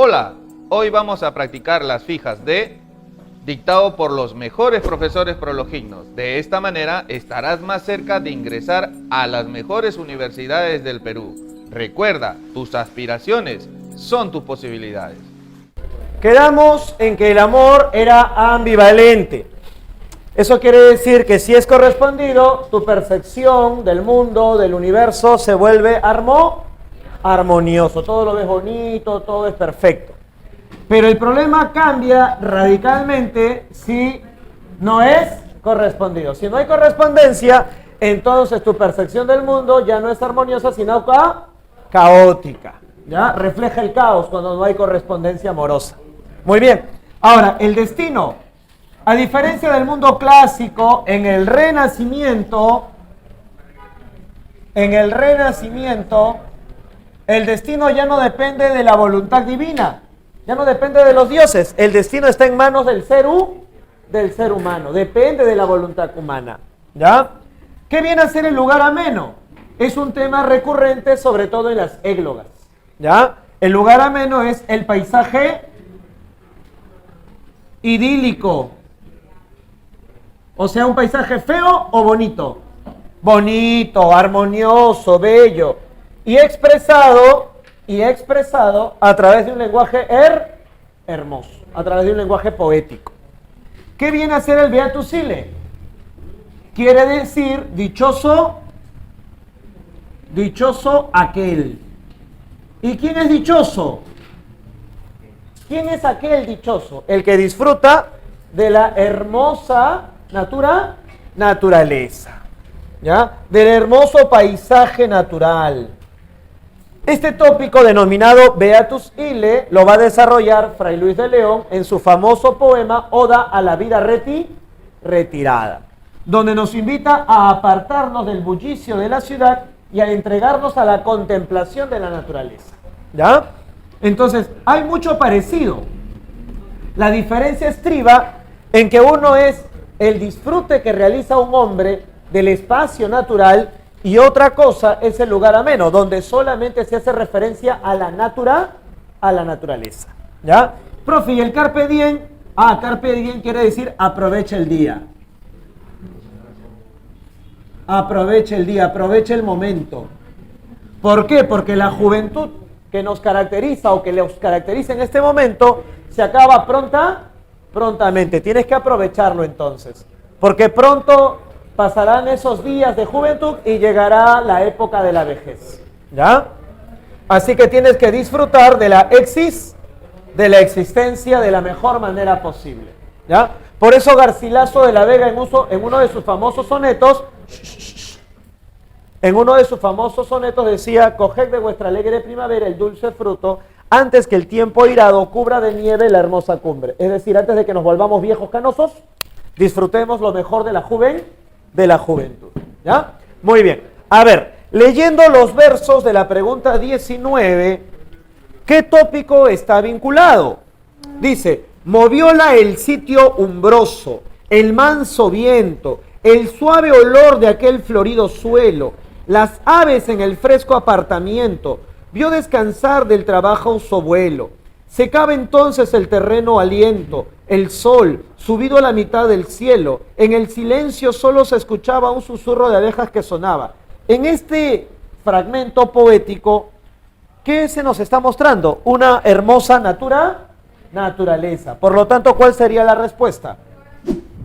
Hola, hoy vamos a practicar las fijas de dictado por los mejores profesores prologignos. De esta manera estarás más cerca de ingresar a las mejores universidades del Perú. Recuerda, tus aspiraciones son tus posibilidades. Quedamos en que el amor era ambivalente. Eso quiere decir que si es correspondido, tu percepción del mundo, del universo, se vuelve armonioso. Todo lo ves bonito, todo es perfecto. Pero el problema cambia radicalmente si no es correspondido. Si no hay correspondencia, entonces tu percepción del mundo ya no es armoniosa, sino caótica. ¿Ya? Refleja el caos cuando no hay correspondencia amorosa. Muy bien. Ahora, el destino. A diferencia del mundo clásico, en el Renacimiento, el destino ya no depende de la voluntad divina, ya no depende de los dioses. El destino está en manos del ser humano, depende de la voluntad humana. ¿Ya? ¿Qué viene a ser el lugar ameno? Es un tema recurrente, sobre todo en las églogas. ¿Ya? El lugar ameno es el paisaje idílico. O sea, un paisaje feo o bonito. Bonito, armonioso, bello. Y expresado a través de un lenguaje hermoso, a través de un lenguaje poético. ¿Qué viene a ser el Beatus Ille? Quiere decir dichoso aquel. ¿Y quién es dichoso? ¿Quién es aquel dichoso? El que disfruta de la hermosa naturaleza, ¿ya? Del hermoso paisaje natural. Este tópico denominado Beatus Ille lo va a desarrollar Fray Luis de León en su famoso poema Oda a la vida retirada, donde nos invita a apartarnos del bullicio de la ciudad y a entregarnos a la contemplación de la naturaleza. ¿Ya? Entonces, hay mucho parecido. La diferencia estriba en que uno es el disfrute que realiza un hombre del espacio natural y otra cosa es el lugar ameno, donde solamente se hace referencia a la naturaleza. ¿Ya? Profe, ¿y el carpe diem? Carpe diem quiere decir aprovecha el día. Aprovecha el día, aprovecha el momento. ¿Por qué? Porque la juventud que nos caracteriza o que los caracteriza en este momento se acaba prontamente. Tienes que aprovecharlo entonces, porque pronto pasarán esos días de juventud y llegará la época de la vejez. ¿Ya? Así que tienes que disfrutar de la existencia de la mejor manera posible. ¿Ya? Por eso Garcilaso de la Vega en uno de sus famosos sonetos decía: coged de vuestra alegre primavera el dulce fruto, antes que el tiempo irado cubra de nieve la hermosa cumbre. Es decir, antes de que nos volvamos viejos canosos, disfrutemos lo mejor de la juventud. ¿Ya? Muy bien. A ver, leyendo los versos de la pregunta 19, ¿qué tópico está vinculado? Dice: movióla el sitio umbroso, el manso viento, el suave olor de aquel florido suelo, las aves en el fresco apartamiento, vio descansar del trabajo su vuelo. Secaba entonces el terreno aliento, el sol, subido a la mitad del cielo. En el silencio solo se escuchaba un susurro de abejas que sonaba. En este fragmento poético, ¿qué se nos está mostrando? Una hermosa naturaleza. Por lo tanto, ¿cuál sería la respuesta?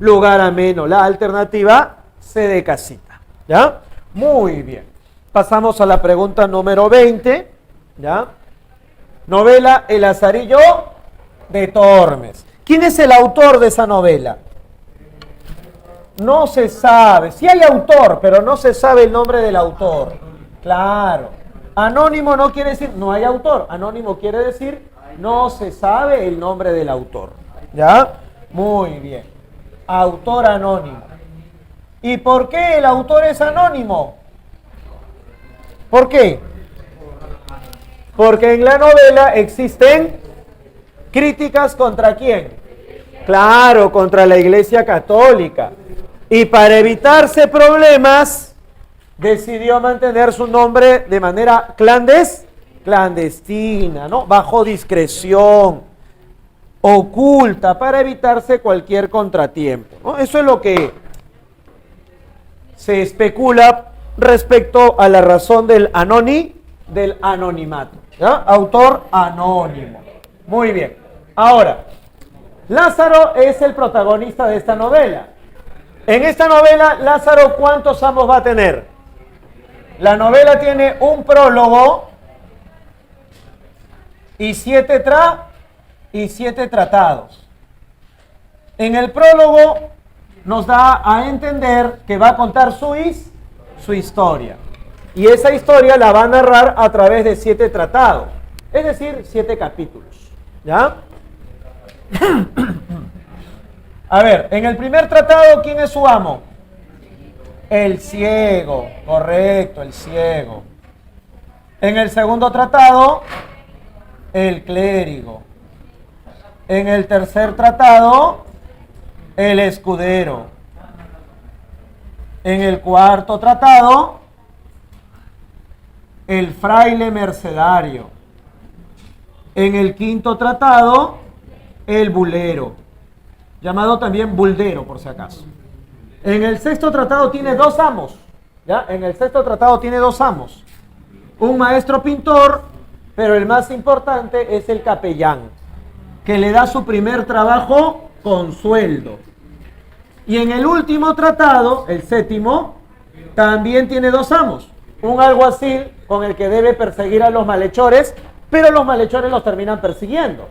Lugar ameno. La alternativa, C de casita. ¿Ya? Muy bien. Pasamos a la pregunta número 20. ¿Ya? Novela El Lazarillo de Tormes. ¿Quién es el autor de esa novela? No se sabe. Sí hay autor, pero no se sabe el nombre del autor. Claro. Anónimo no quiere decir no hay autor. Anónimo quiere decir no se sabe el nombre del autor. ¿Ya? Muy bien. Autor anónimo. ¿Y por qué el autor es anónimo? ¿Por qué? Porque en la novela existen críticas ¿contra quién? Claro, contra la Iglesia Católica. Y para evitarse problemas, decidió mantener su nombre de manera clandestina, ¿no? Bajo discreción, oculta, para evitarse cualquier contratiempo, ¿no? Eso es lo que se especula respecto a la razón del anonimato, ¿ya? Autor anónimo. Muy bien. Ahora, Lázaro es el protagonista de esta novela. En esta novela, Lázaro, ¿cuántos amos va a tener? La novela tiene un prólogo y siete tratados. En el prólogo nos da a entender que va a contar su historia. Y esa historia la va a narrar a través de 7 tratados, es decir, 7 capítulos. ¿Ya? A ver, en el primer tratado, ¿quién es su amo? El ciego, correcto, el ciego. En el segundo tratado, el clérigo. En el tercer tratado, el escudero. En el cuarto tratado, el fraile mercedario. En el quinto tratado, el bulero, llamado también buldero por si acaso. En el sexto tratado tiene 2 amos, ¿ya? En el sexto tratado tiene 2 amos. Un maestro pintor, pero el más importante es el capellán, que le da su primer trabajo con sueldo. Y en el último tratado, el séptimo, también tiene 2 amos. Un alguacil con el que debe perseguir a los malhechores, pero los malhechores los terminan persiguiendo.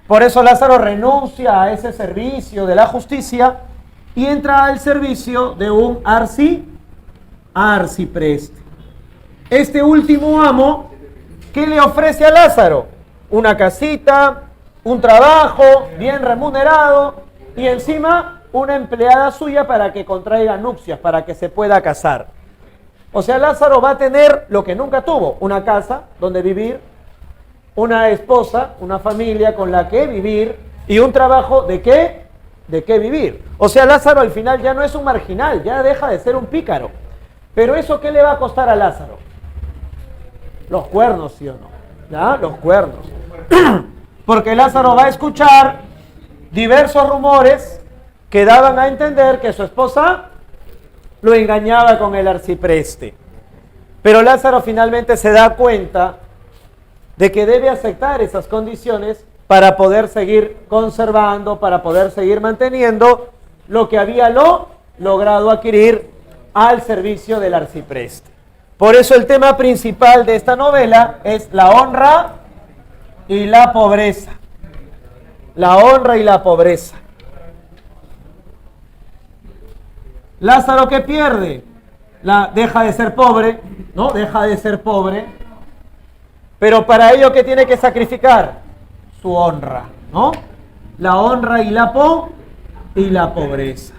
Por eso Lázaro renuncia a ese servicio de la justicia y entra al servicio de un arcipreste. Este último amo, ¿qué le ofrece a Lázaro? Una casita, un trabajo bien remunerado y encima una empleada suya para que contraiga nupcias, para que se pueda casar. O sea, Lázaro va a tener lo que nunca tuvo, una casa donde vivir, una esposa, una familia con la que vivir y un trabajo de qué vivir. O sea, Lázaro al final ya no es un marginal, ya deja de ser un pícaro. Pero ¿eso qué le va a costar a Lázaro? Los cuernos, ¿sí o no? ¿Ya? Los cuernos. Porque Lázaro va a escuchar diversos rumores que daban a entender que su esposa lo engañaba con el arcipreste. Pero Lázaro finalmente se da cuenta de que debe aceptar esas condiciones para poder seguir conservando, para poder seguir manteniendo lo que había logrado adquirir al servicio del arcipreste. Por eso el tema principal de esta novela es la honra y la pobreza. La honra y la pobreza. Lázaro, ¿qué pierde? Deja de ser pobre, ¿no? Deja de ser pobre. Pero para ello, ¿qué tiene que sacrificar? Su honra, ¿no? La honra y la pobreza.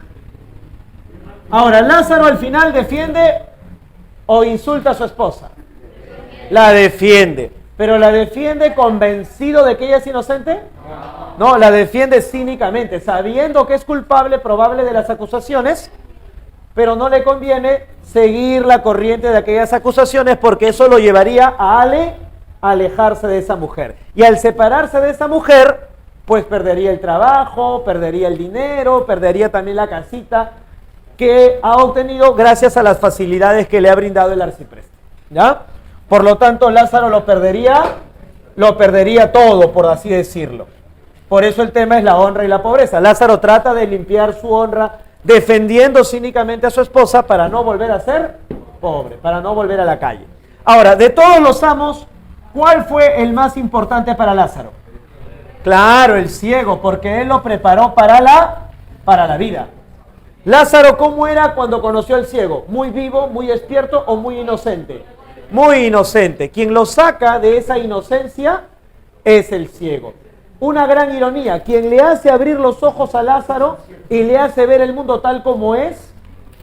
Ahora, Lázaro al final defiende o insulta a su esposa. La defiende. ¿Pero la defiende convencido de que ella es inocente? No, la defiende cínicamente, sabiendo que es culpable, probable de las acusaciones, pero no le conviene seguir la corriente de aquellas acusaciones porque eso lo llevaría a alejarse de esa mujer. Y al separarse de esa mujer, pues perdería el trabajo, perdería el dinero, perdería también la casita que ha obtenido gracias a las facilidades que le ha brindado el arcipreste. ¿Ya? Por lo tanto, Lázaro lo perdería todo, por así decirlo. Por eso el tema es la honra y la pobreza. Lázaro trata de limpiar su honra defendiendo cínicamente a su esposa para no volver a ser pobre, para no volver a la calle. Ahora, de todos los amos, ¿cuál fue el más importante para Lázaro? Claro, el ciego, porque él lo preparó para la vida. Lázaro, ¿cómo era cuando conoció al ciego? ¿Muy vivo, muy despierto o muy inocente? Muy inocente. Quien lo saca de esa inocencia es el ciego. Una gran ironía. Quien le hace abrir los ojos a Lázaro y le hace ver el mundo tal como es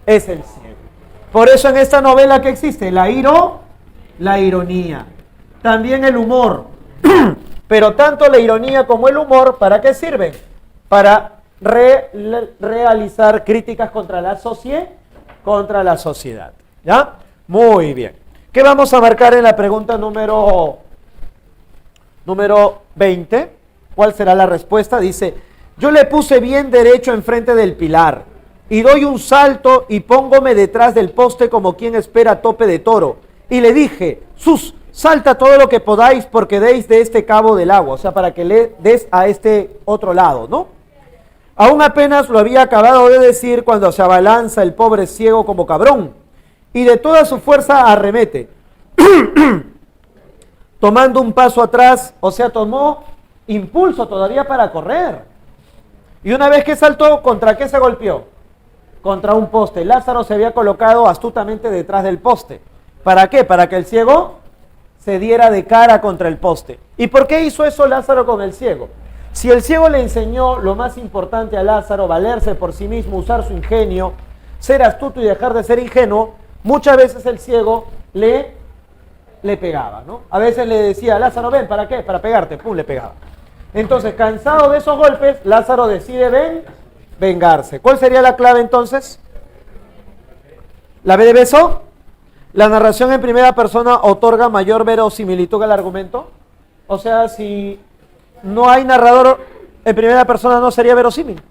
el ciego. Por eso en esta novela que existe la ironía. También el humor. Pero tanto la ironía como el humor, ¿para qué sirven? Para realizar críticas contra la sociedad. ¿Ya? Muy bien. ¿Qué vamos a marcar en la pregunta número Número 20. ¿Cuál será la respuesta? Dice, yo le puse bien derecho enfrente del pilar y doy un salto y póngome detrás del poste como quien espera tope de toro. Y le dije, salta todo lo que podáis porque deis de este cabo del agua. O sea, para que le des a este otro lado, ¿no? Aún apenas lo había acabado de decir cuando se abalanza el pobre ciego como cabrón y de toda su fuerza arremete. Tomando un paso atrás, o sea, tomó impulso todavía para correr. Y una vez que saltó, ¿contra qué se golpeó? Contra un poste. Lázaro se había colocado astutamente detrás del poste. ¿Para qué? Para que el ciego se diera de cara contra el poste. ¿Y por qué hizo eso Lázaro con el ciego? Si el ciego le enseñó lo más importante a Lázaro, valerse por sí mismo, usar su ingenio, ser astuto y dejar de ser ingenuo, muchas veces el ciego le pegaba, ¿no? A veces le decía, Lázaro, ven, ¿para qué? Para pegarte, pum, le pegaba. Entonces, cansado de esos golpes, Lázaro decide vengarse. ¿Cuál sería la clave entonces? ¿La B de beso? ¿La narración en primera persona otorga mayor verosimilitud al argumento? O sea, si no hay narrador en primera persona, ¿no sería verosímil?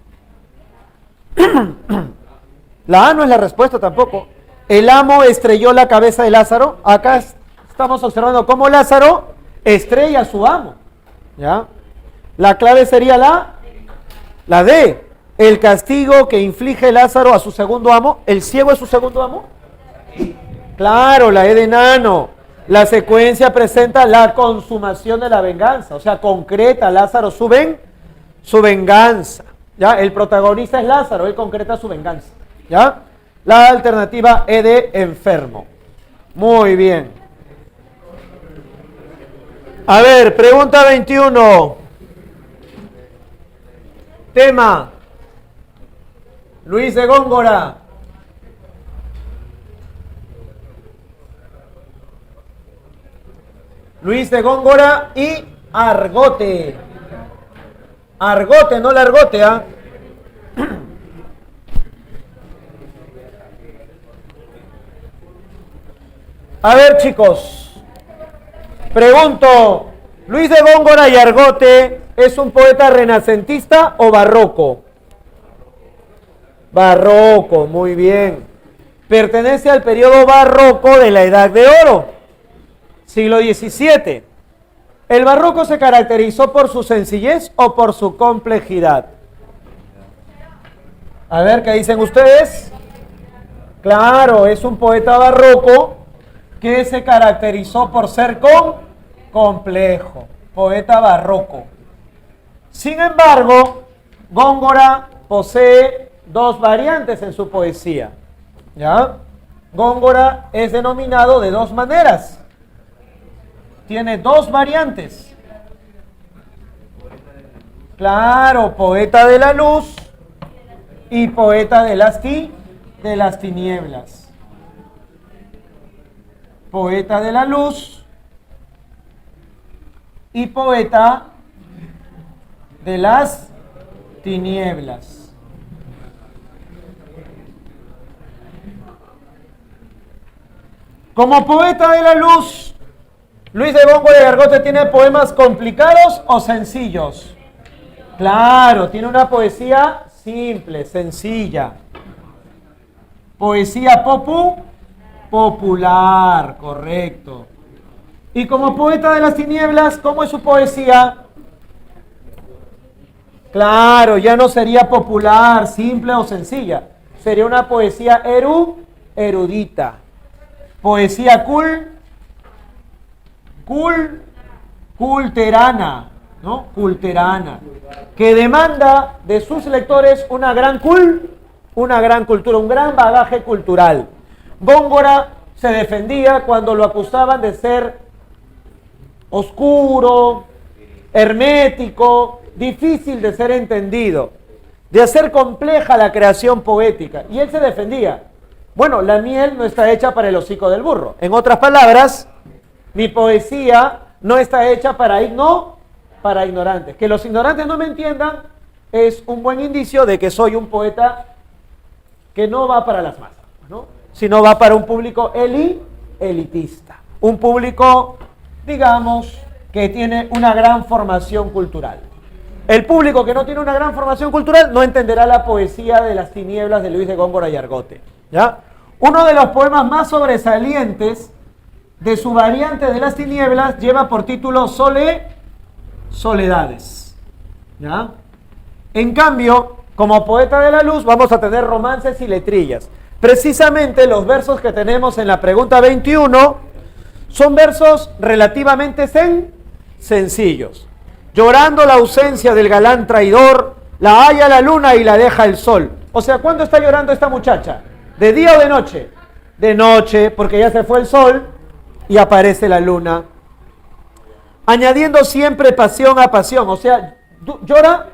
La A no es la respuesta tampoco. El amo estrelló la cabeza de Lázaro. Acá estamos observando cómo Lázaro estrella a su amo. ¿Ya? La clave sería la D. El castigo que inflige Lázaro a su segundo amo. ¿El ciego es su segundo amo? Claro, la E de enano. La secuencia presenta la consumación de la venganza. O sea, concreta Lázaro su venganza. ¿Ya? El protagonista es Lázaro, él concreta su venganza. ¿Ya? La alternativa E de enfermo. Muy bien. A ver, pregunta 21. Tema. Luis de Góngora. Luis de Góngora y Argote. Argote, no Largote, ¿ah? A ver, chicos, pregunto, ¿Luis de Góngora y Argote es un poeta renacentista o barroco? Barroco, muy bien. Pertenece al periodo barroco de la Edad de Oro, siglo XVII. ¿El barroco se caracterizó por su sencillez o por su complejidad? A ver, ¿qué dicen ustedes? Claro, es un poeta barroco que se caracterizó por ser complejo, poeta barroco. Sin embargo, Góngora posee dos variantes en su poesía. ¿Ya? Góngora es denominado de dos maneras. Tiene dos variantes. Claro, poeta de la luz y poeta de las tinieblas. Poeta de la luz y poeta de las tinieblas. Como poeta de la luz, Luis de Góngora y Argote tiene poemas complicados o sencillos. Claro, tiene una poesía simple, sencilla. Poesía popular, correcto. Y como poeta de las tinieblas, ¿cómo es su poesía? Claro, ya no sería popular, simple o sencilla. Sería una poesía erudita. Poesía culterana, ¿no? Culterana, que demanda de sus lectores una gran cultura, un gran bagaje cultural. Góngora se defendía cuando lo acusaban de ser oscuro, hermético, difícil de ser entendido, de hacer compleja la creación poética. Y él se defendía. Bueno, la miel no está hecha para el hocico del burro. En otras palabras, mi poesía no está hecha para ignorantes. Que los ignorantes no me entiendan es un buen indicio de que soy un poeta que no va para las masas, ¿no? Sino va para un público elitista. Un público, digamos, que tiene una gran formación cultural. El público que no tiene una gran formación cultural no entenderá la poesía de las tinieblas de Luis de Góngora y Argote, ¿ya? Uno de los poemas más sobresalientes de su variante de las tinieblas lleva por título Soledades, ¿ya? En cambio, como poeta de la luz vamos a tener romances y letrillas. Precisamente los versos que tenemos en la pregunta 21 son versos relativamente sencillos. Llorando la ausencia del galán traidor, la halla la luna y la deja el sol. O sea, ¿cuándo está llorando esta muchacha? ¿De día o de noche? De noche, porque ya se fue el sol y aparece la luna. Añadiendo siempre pasión a pasión, o sea, llora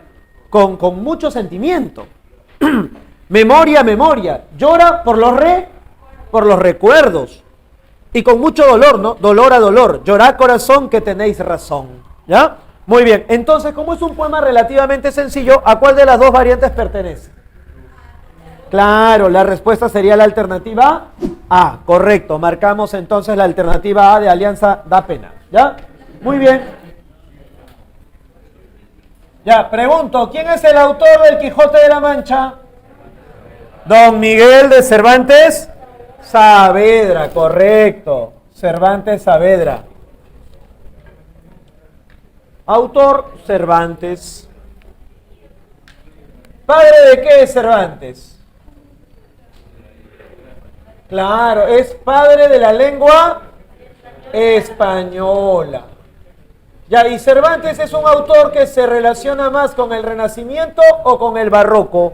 con mucho sentimiento. Memoria, memoria, llora por los recuerdos. Y con mucho dolor, ¿no? Dolor a dolor. Llorad corazón que tenéis razón. ¿Ya? Muy bien. Entonces, como es un poema relativamente sencillo, ¿a cuál de las dos variantes pertenece? Claro, la respuesta sería la alternativa A. Correcto. Marcamos entonces la alternativa A de Alianza Da Pena. ¿Ya? Muy bien. Ya, pregunto, ¿quién es el autor del Quijote de la Mancha? Don Miguel de Cervantes Saavedra, correcto. Cervantes Saavedra. Autor Cervantes. ¿Padre de qué es Cervantes? Claro, es padre de la lengua española. Ya, ¿y Cervantes es un autor que se relaciona más con el Renacimiento o con el Barroco?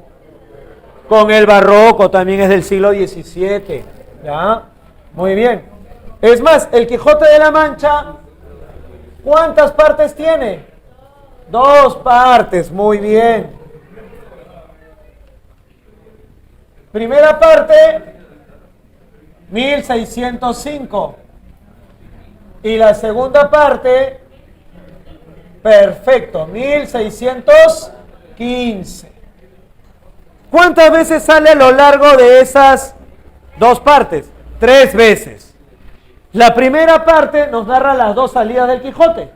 Con el Barroco, también es del siglo XVII. ¿Ya? Muy bien. Es más, el Quijote de la Mancha, ¿cuántas partes tiene? 2 partes, muy bien. Primera parte, 1605. Y la segunda parte, perfecto, 1615. ¿Cuántas veces sale a lo largo de esas 2 partes? 3 veces. La primera parte nos narra las 2 salidas del Quijote.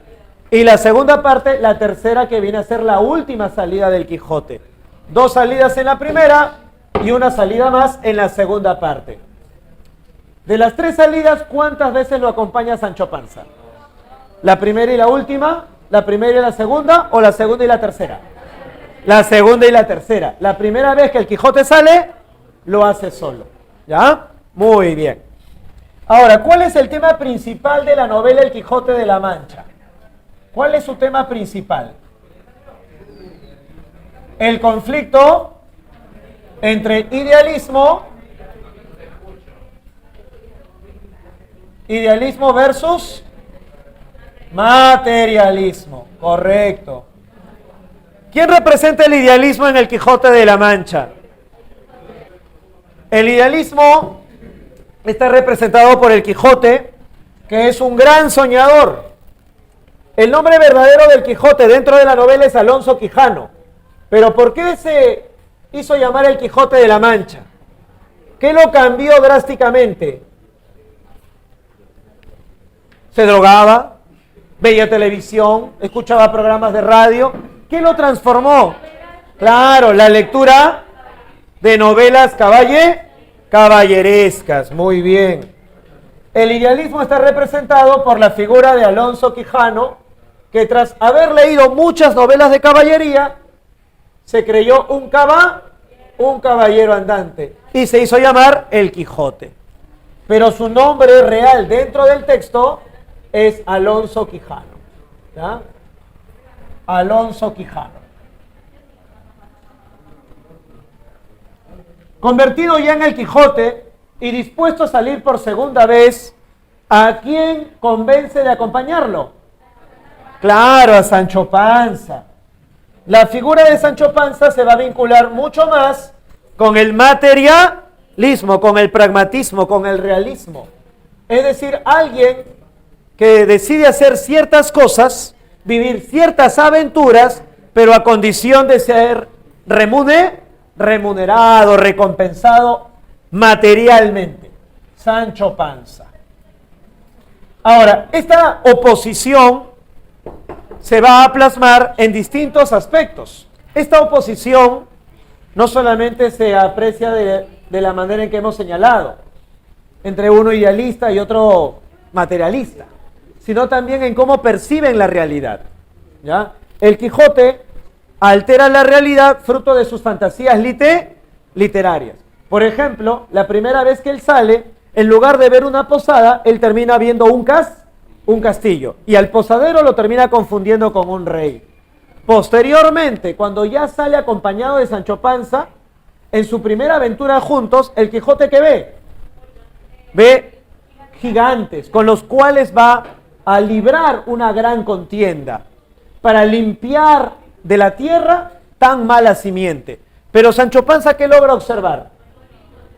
Y la segunda parte, la tercera, que viene a ser la última salida del Quijote. 2 salidas en la primera y una salida más en la segunda parte. De las 3 salidas, ¿cuántas veces lo acompaña Sancho Panza? ¿La primera y la última? ¿La primera y la segunda? ¿O la segunda y la tercera? La segunda y la tercera. La primera vez que el Quijote sale, lo hace solo. ¿Ya? Muy bien. Ahora, ¿cuál es el tema principal de la novela El Quijote de la Mancha? ¿Cuál es su tema principal? El conflicto entre idealismo versus materialismo. Correcto. ¿Quién representa el idealismo en el Quijote de la Mancha? El idealismo está representado por el Quijote, que es un gran soñador. El nombre verdadero del Quijote dentro de la novela es Alonso Quijano. Pero ¿por qué se hizo llamar el Quijote de la Mancha? ¿Qué lo cambió drásticamente? Se drogaba, veía televisión, escuchaba programas de radio. ¿Qué lo transformó? Claro, la lectura de novelas caballerescas. Muy bien. El idealismo está representado por la figura de Alonso Quijano, que tras haber leído muchas novelas de caballería, se creyó un caballero andante y se hizo llamar el Quijote. Pero su nombre real dentro del texto es Alonso Quijano. ¿Ya? Alonso Quijano. Convertido ya en el Quijote y dispuesto a salir por segunda vez, ¿a quién convence de acompañarlo? Claro, a Sancho Panza. La figura de Sancho Panza se va a vincular mucho más con el materialismo, con el pragmatismo, con el realismo. Es decir, alguien que decide hacer ciertas cosas, vivir ciertas aventuras, pero a condición de ser remunerado, recompensado materialmente. Sancho Panza. Ahora, esta oposición se va a plasmar en distintos aspectos. Esta oposición no solamente se aprecia de la manera en que hemos señalado, entre uno idealista y otro materialista, sino también en cómo perciben la realidad, ¿ya? El Quijote altera la realidad fruto de sus fantasías literarias. Por ejemplo, la primera vez que él sale, en lugar de ver una posada, él termina viendo un castillo, y al posadero lo termina confundiendo con un rey. Posteriormente, cuando ya sale acompañado de Sancho Panza, en su primera aventura juntos, el Quijote, ¿qué ve? Ve gigantes, con los cuales va a librar una gran contienda, para limpiar de la tierra tan mala simiente. Pero Sancho Panza, ¿qué logra observar?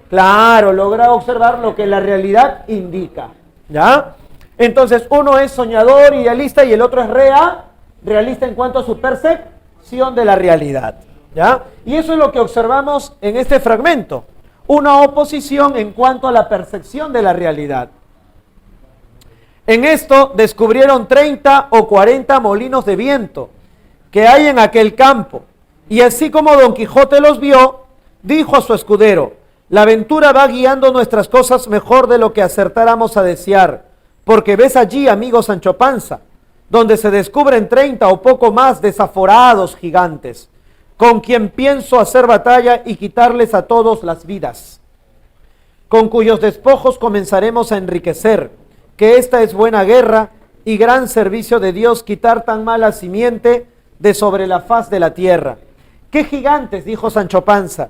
Claro, logra observar lo que la realidad indica, ¿ya? Entonces, uno es soñador, idealista, y el otro es realista en cuanto a su percepción de la realidad, ¿ya? Y eso es lo que observamos en este fragmento, una oposición en cuanto a la percepción de la realidad. En esto descubrieron 30 o 40 molinos de viento que hay en aquel campo, y así como Don Quijote los vio, dijo a su escudero: la aventura va guiando nuestras cosas mejor de lo que acertáramos a desear, porque ves allí, amigo Sancho Panza, donde se descubren 30 o poco más desaforados gigantes, con quien pienso hacer batalla y quitarles a todos las vidas, con cuyos despojos comenzaremos a enriquecer, que esta es buena guerra y gran servicio de Dios quitar tan mala simiente de sobre la faz de la tierra. ¿Qué gigantes?, dijo Sancho Panza.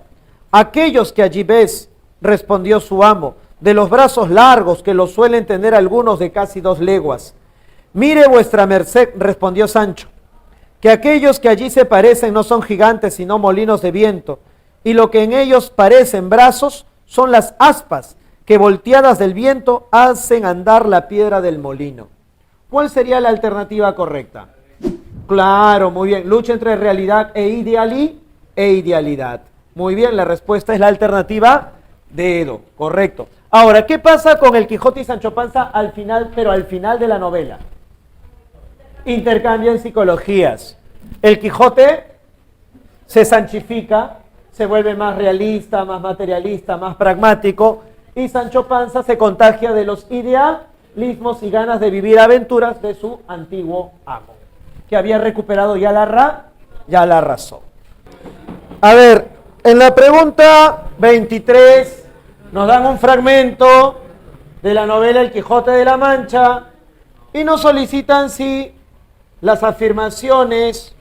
Aquellos que allí ves, respondió su amo, de los brazos largos que los suelen tener algunos de casi 2 leguas. Mire vuestra merced, respondió Sancho, que aquellos que allí se parecen no son gigantes sino molinos de viento, y lo que en ellos parecen brazos son las aspas que volteadas del viento hacen andar la piedra del molino. ¿Cuál sería la alternativa correcta? Claro, muy bien, lucha entre realidad e idealidad. Muy bien, la respuesta es la alternativa de Edo, correcto. Ahora, ¿qué pasa con el Quijote y Sancho Panza al final, pero al final de la novela? Intercambian psicologías. El Quijote se sanchifica, se vuelve más realista, más materialista, más pragmático, y Sancho Panza se contagia de los idealismos y ganas de vivir aventuras de su antiguo amo, que había recuperado ya la razón. A ver, en la pregunta 23 nos dan un fragmento de la novela El Quijote de la Mancha y nos solicitan si las afirmaciones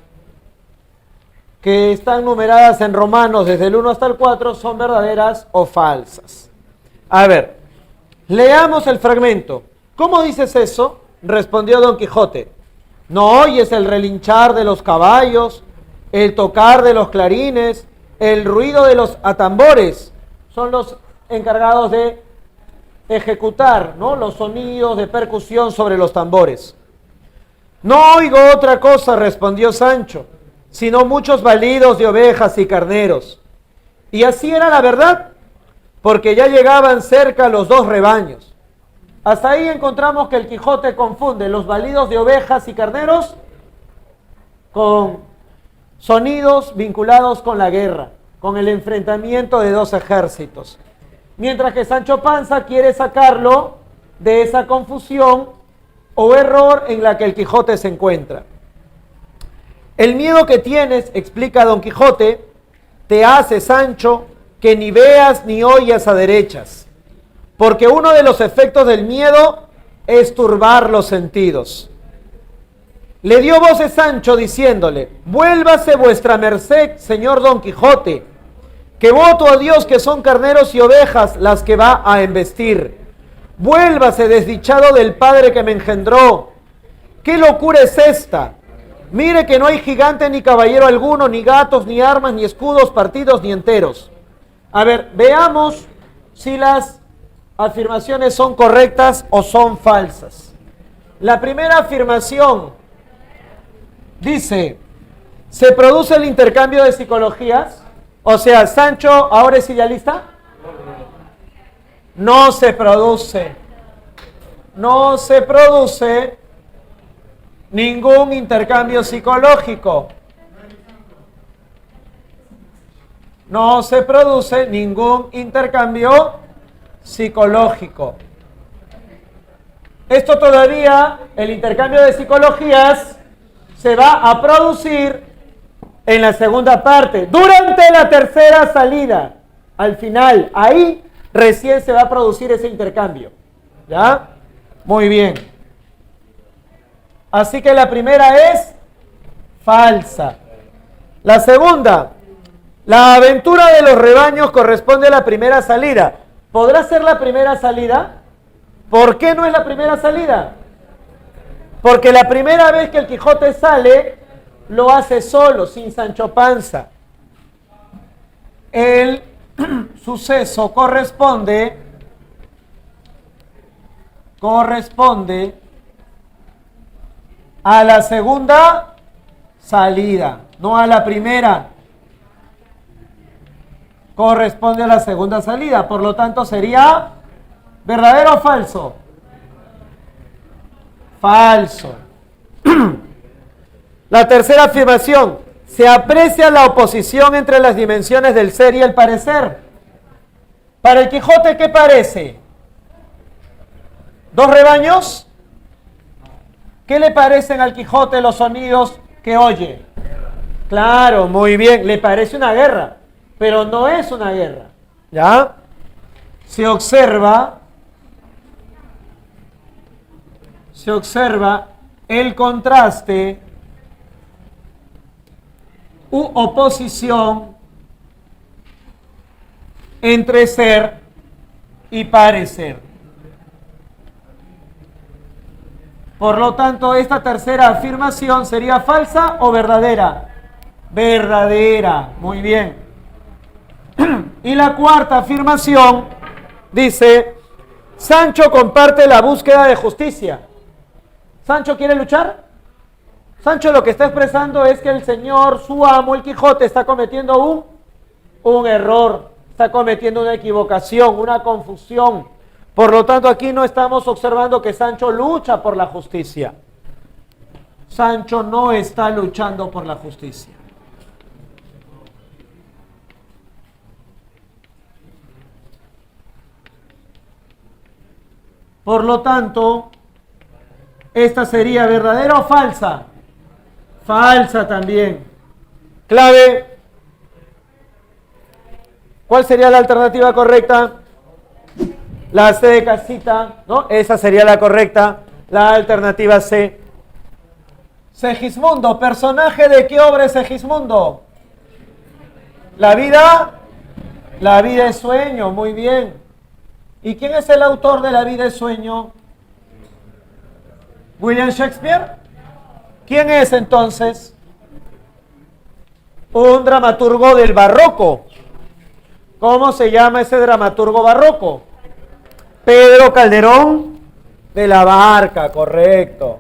que están numeradas en romanos desde el 1 hasta el 4 son verdaderas o falsas. A ver, leamos el fragmento. ¿Cómo dices eso? Respondió Don Quijote. ¿No oyes el relinchar de los caballos, el tocar de los clarines, el ruido de los atambores? Son los encargados de ejecutar, ¿no?, los sonidos de percusión sobre los tambores. No oigo otra cosa, respondió Sancho, sino muchos balidos de ovejas y carneros. Y así era la verdad, porque ya llegaban cerca los 2 rebaños. Hasta ahí encontramos que el Quijote confunde los balidos de ovejas y carneros con sonidos vinculados con la guerra, con el enfrentamiento de 2 ejércitos. Mientras que Sancho Panza quiere sacarlo de esa confusión o error en la que el Quijote se encuentra. El miedo que tienes, explica Don Quijote, te hace, Sancho, que ni veas ni oyas a derechas, porque uno de los efectos del miedo es turbar los sentidos. Le dio voces Sancho diciéndole: vuélvase vuestra merced, señor Don Quijote, que voto a Dios que son carneros y ovejas las que va a embestir. Vuélvase, desdichado del padre que me engendró. ¿Qué locura es esta? Mire que no hay gigante ni caballero alguno, ni gatos, ni armas, ni escudos partidos, ni enteros. A ver, veamos si las afirmaciones son correctas o son falsas. La primera afirmación dice: ¿se produce el intercambio de psicologías? O sea, ¿Sancho ahora es idealista? No se produce. No se produce Ningún intercambio psicológico. No se produce ningún intercambio psicológico. Esto todavía, el intercambio de psicologías, se va a producir en la segunda parte, durante la tercera salida. Al final, ahí recién se va a producir ese intercambio. ¿Ya? Muy bien. Así que la primera es falsa. La segunda, la aventura de los rebaños corresponde a la primera salida. ¿Podrá ser la primera salida? ¿Por qué no es la primera salida? Porque la primera vez que el Quijote sale, lo hace solo, sin Sancho Panza. El suceso corresponde a la segunda salida, no a la primera. Corresponde a la segunda salida, por lo tanto sería ¿verdadero o falso? Falso. La tercera afirmación, se aprecia la oposición entre las dimensiones del ser y el parecer. Para el Quijote, ¿qué parece? ¿Dos rebaños? ¿Qué le parecen al Quijote los sonidos que oye? Claro, muy bien, le parece una guerra, pero no es una guerra. ¿Ya? Se observa el contraste u oposición entre ser y parecer. Por lo tanto, esta tercera afirmación sería falsa o verdadera. Verdadera, muy bien. Y la cuarta afirmación dice, Sancho comparte la búsqueda de justicia. ¿Sancho quiere luchar? Sancho lo que está expresando es que el señor, su amo, el Quijote, está cometiendo un error, está cometiendo una equivocación, una confusión. Por lo tanto, aquí no estamos observando que Sancho lucha por la justicia. Sancho no está luchando por la justicia. Por lo tanto, esta sería verdadera o falsa. Falsa también. Clave. ¿Cuál sería la alternativa correcta? La C de casita, ¿no? Esa sería la correcta. La alternativa C. Segismundo, ¿personaje de qué obra es Segismundo? La vida es sueño, muy bien. ¿Y quién es el autor de La vida es sueño? ¿William Shakespeare? ¿Quién es entonces? Un dramaturgo del barroco. ¿Cómo se llama ese dramaturgo barroco? Pedro Calderón de la Barca, correcto.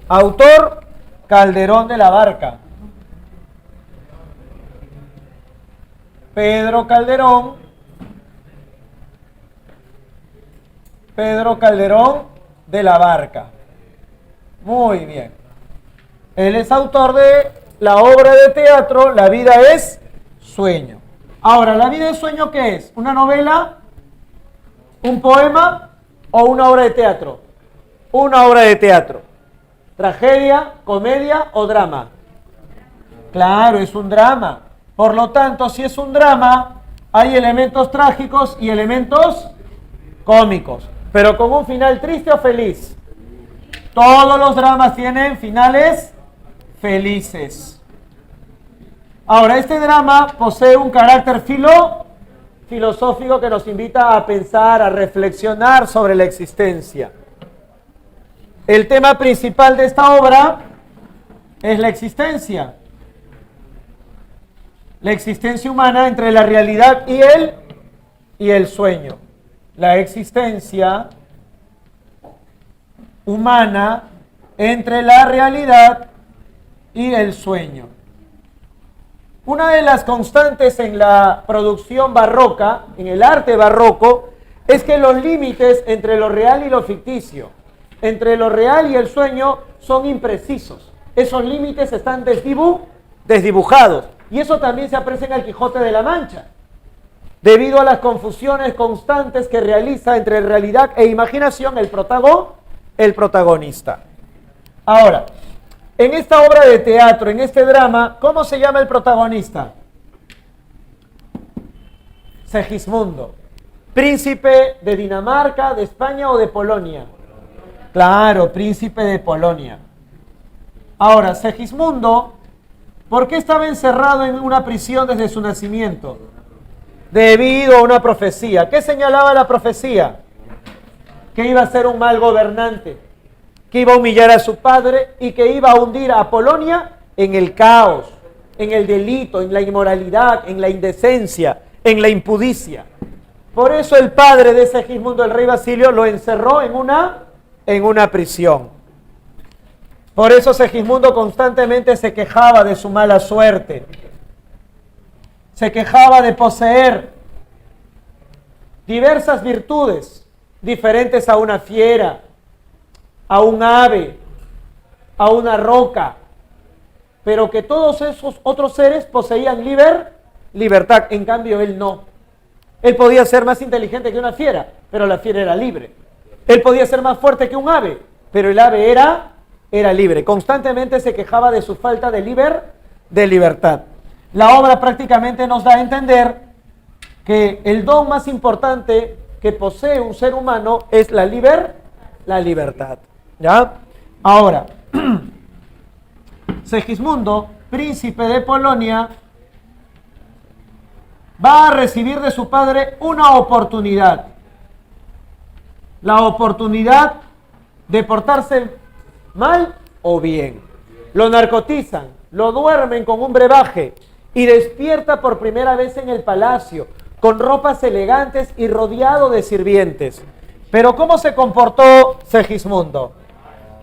Autor, Calderón de la Barca. Pedro Calderón de la Barca. Muy bien. Él es autor de la obra de teatro La vida es sueño. Ahora, ¿La vida es sueño qué es? ¿Una novela? ¿Un poema? ¿O una obra de teatro? Una obra de teatro. ¿Tragedia, comedia o drama? Claro, es un drama. Por lo tanto, si es un drama, hay elementos trágicos y elementos cómicos. Pero con un final triste o feliz. Todos los dramas tienen finales felices. Ahora, este drama posee un carácter filosófico que nos invita a pensar, a reflexionar sobre la existencia. El tema principal de esta obra es la existencia. La existencia humana entre la realidad y el sueño. La existencia humana entre la realidad y el sueño. Una de las constantes en la producción barroca, en el arte barroco, es que los límites entre lo real y lo ficticio, entre lo real y el sueño son imprecisos. Esos límites están desdibujados. Y eso también se aprecia en el Quijote de la Mancha, debido a las confusiones constantes que realiza entre realidad e imaginación el protagonista. Ahora, en esta obra de teatro, en este drama, ¿cómo se llama el protagonista? Segismundo. ¿Príncipe de Dinamarca, de España o de Polonia? Claro, príncipe de Polonia. Ahora, Segismundo, ¿por qué estaba encerrado en una prisión desde su nacimiento? Debido a una profecía. ¿Qué señalaba la profecía? Que iba a ser un mal gobernante, que iba a humillar a su padre y que iba a hundir a Polonia en el caos, en el delito, en la inmoralidad, en la indecencia, en la impudicia. Por eso el padre de Segismundo, el rey Basilio, lo encerró en una prisión. Por eso Segismundo constantemente se quejaba de su mala suerte. Se quejaba de poseer diversas virtudes diferentes a una fiera, a un ave, a una roca, pero que todos esos otros seres poseían libertad. En cambio, él no. Él podía ser más inteligente que una fiera, pero la fiera era libre. Él podía ser más fuerte que un ave, pero el ave era libre. Constantemente se quejaba de su falta de libertad. La obra prácticamente nos da a entender que el don más importante que posee un ser humano es la libertad. ¿Ya? Ahora, Segismundo, príncipe de Polonia, va a recibir de su padre una oportunidad. La oportunidad de portarse mal o bien. Lo narcotizan, lo duermen con un brebaje y despierta por primera vez en el palacio, con ropas elegantes y rodeado de sirvientes. Pero ¿cómo se comportó Segismundo?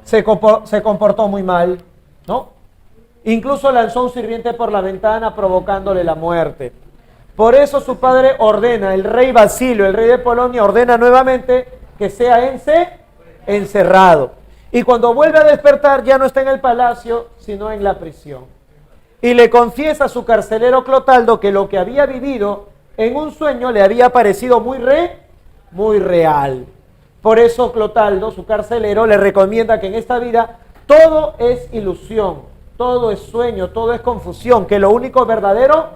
Se comportó muy mal, ¿no? Incluso lanzó un sirviente por la ventana provocándole la muerte. Por eso su padre ordena, el rey Basilio, el rey de Polonia, ordena nuevamente que sea encerrado. Y cuando vuelve a despertar ya no está en el palacio, sino en la prisión. Y le confiesa a su carcelero Clotaldo que lo que había vivido en un sueño le había parecido muy real. Por eso Clotaldo, su carcelero, le recomienda que en esta vida todo es ilusión, todo es sueño, todo es confusión, que lo único verdadero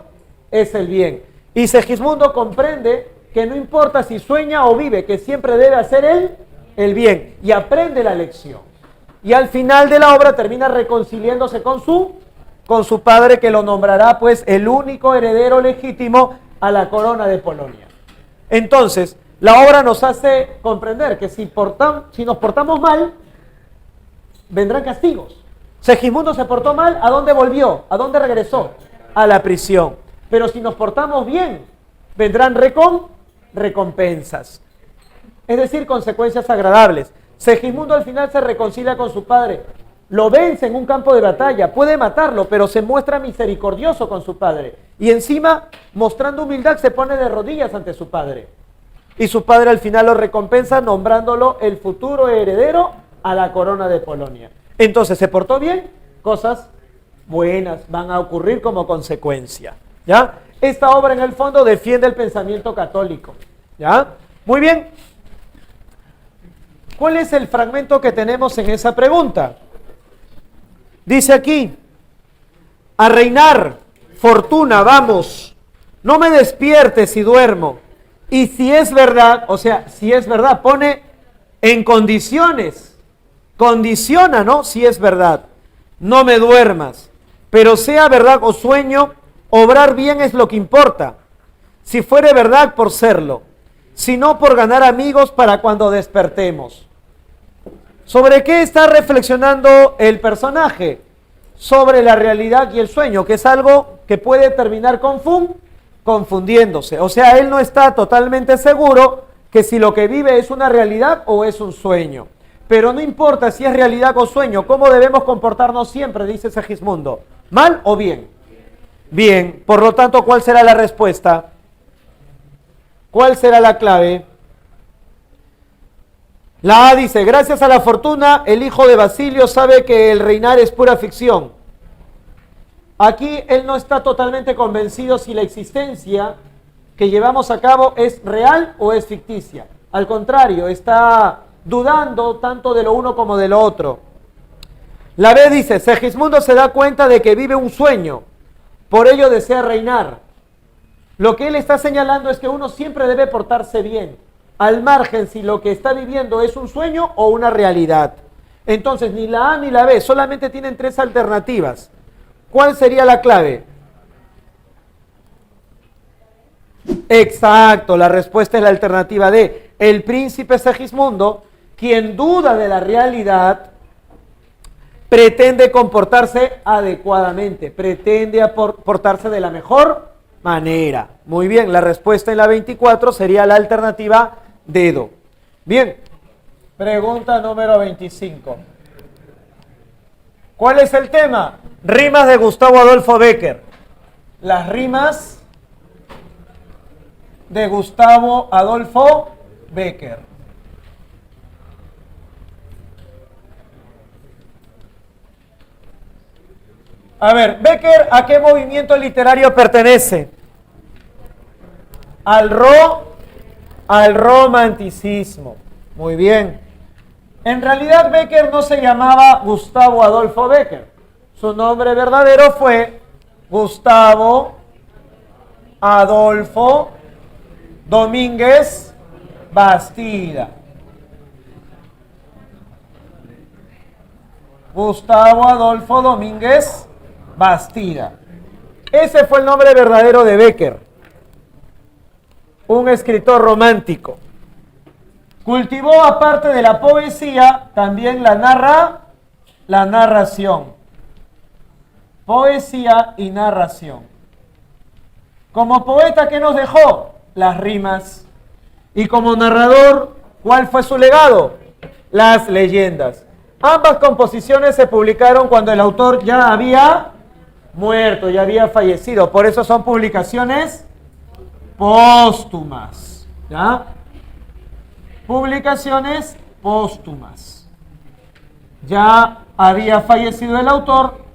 es el bien. Y Segismundo comprende que no importa si sueña o vive, que siempre debe hacer el bien, y aprende la lección. Y al final de la obra termina reconciliándose con su padre, que lo nombrará pues el único heredero legítimo a la corona de Polonia. Entonces, la obra nos hace comprender que si nos portamos mal, vendrán castigos. Segismundo se portó mal, ¿a dónde volvió? ¿A dónde regresó? A la prisión. Pero si nos portamos bien, vendrán recompensas. Es decir, consecuencias agradables. Segismundo al final se reconcilia con su padre. Lo vence en un campo de batalla, puede matarlo, pero se muestra misericordioso con su padre. Y encima, mostrando humildad, se pone de rodillas ante su padre. Y su padre al final lo recompensa nombrándolo el futuro heredero a la corona de Polonia. Entonces, ¿se portó bien? Cosas buenas van a ocurrir como consecuencia. ¿Ya? Esta obra en el fondo defiende el pensamiento católico. ¿Ya? Muy bien. ¿Cuál es el fragmento que tenemos en esa pregunta? Dice aquí, a reinar, fortuna, vamos, no me despiertes si duermo. Y si es verdad, o sea, si es verdad, pone en condiciones, condiciona, ¿no? Si es verdad, no me duermas, pero sea verdad o sueño, obrar bien es lo que importa. Si fuere verdad, por serlo, si no por ganar amigos para cuando despertemos. ¿Sobre qué está reflexionando el personaje? Sobre la realidad y el sueño, que es algo que puede terminar confundiéndose. O sea, él no está totalmente seguro que si lo que vive es una realidad o es un sueño. Pero no importa si es realidad o sueño, ¿cómo debemos comportarnos siempre? Dice Segismundo. ¿Mal o bien? Bien. Por lo tanto, ¿cuál será la respuesta? ¿Cuál será la clave? La A dice, gracias a la fortuna, el hijo de Basilio sabe que el reinar es pura ficción. Aquí él no está totalmente convencido si la existencia que llevamos a cabo es real o es ficticia. Al contrario, está dudando tanto de lo uno como de lo otro. La B dice, Segismundo se da cuenta de que vive un sueño, por ello desea reinar. Lo que él está señalando es que uno siempre debe portarse bien, al margen si lo que está viviendo es un sueño o una realidad. Entonces, ni la A ni la B, solamente tienen tres alternativas. ¿Cuál sería la clave? Exacto, la respuesta es la alternativa D. El príncipe Segismundo, quien duda de la realidad, pretende comportarse adecuadamente, pretende portarse de la mejor manera. Muy bien, la respuesta en la 24 sería la alternativa dedo. Bien, pregunta número 25. ¿Cuál es el tema? Rimas de Gustavo Adolfo Bécquer. Las rimas de Gustavo Adolfo Bécquer. A ver, Bécquer, ¿a qué movimiento literario pertenece? Al romanticismo. Muy bien. En realidad Bécquer no se llamaba Gustavo Adolfo Bécquer. Su nombre verdadero fue Gustavo Adolfo Domínguez Bastida. Gustavo Adolfo Domínguez Bastida. Ese fue el nombre verdadero de Bécquer, un escritor romántico. Cultivó, aparte de la poesía, también la narración. Poesía y narración. Como poeta, ¿qué nos dejó? Las rimas. Y como narrador, ¿cuál fue su legado? Las leyendas. Ambas composiciones se publicaron cuando el autor ya había muerto, ya había fallecido. Por eso son publicaciones póstumas. ¿Ya? Publicaciones póstumas. Ya había fallecido el autor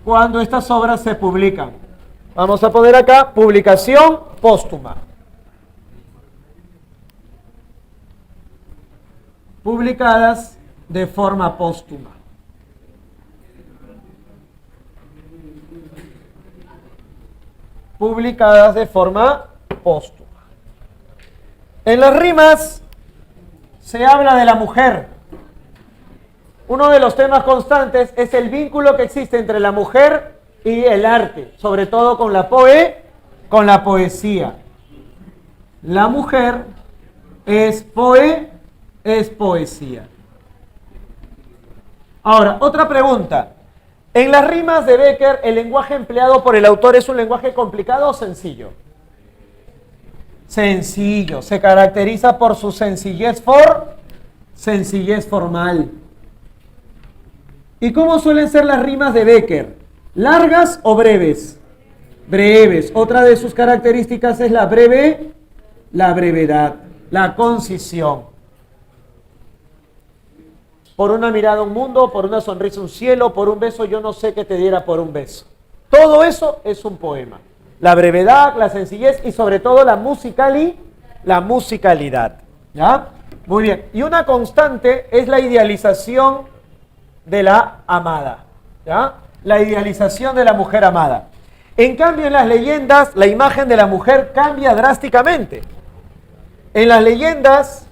cuando estas obras se publican. Vamos a poner acá, publicación póstuma. Publicadas de forma póstuma. Publicadas de forma póstuma. En las rimas se habla de la mujer. Uno de los temas constantes es el vínculo que existe entre la mujer y el arte, sobre todo con la poesía. La mujer es poesía. Ahora, otra pregunta. En las rimas de Bécquer, ¿el lenguaje empleado por el autor es un lenguaje complicado o sencillo? Sencillo. Se caracteriza por su sencillez formal. ¿Y cómo suelen ser las rimas de Bécquer? ¿Largas o breves? Breves. Otra de sus características es la brevedad, la concisión. Por una mirada un mundo, por una sonrisa un cielo, por un beso yo no sé qué te diera por un beso. Todo eso es un poema. La brevedad, la sencillez y sobre todo la musicalidad. ¿Ya? Muy bien. Y una constante es la idealización de la amada. ¿Ya? La idealización de la mujer amada. En cambio, en las leyendas, la imagen de la mujer cambia drásticamente. En las leyendas,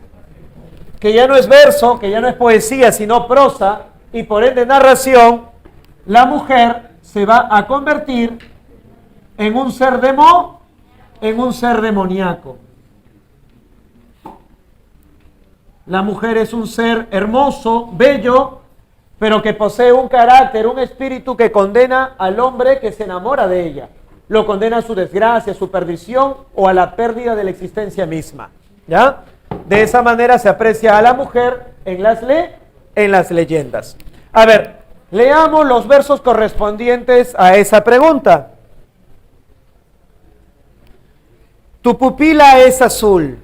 que ya no es verso, que ya no es poesía, sino prosa, y por ende narración, la mujer se va a convertir en un ser demoníaco. La mujer es un ser hermoso, bello, pero que posee un carácter, un espíritu que condena al hombre que se enamora de ella. Lo condena a su desgracia, a su perdición o a la pérdida de la existencia misma. ¿Ya? De esa manera se aprecia a la mujer en las leyendas. A ver, leamos los versos correspondientes a esa pregunta. Tu pupila es azul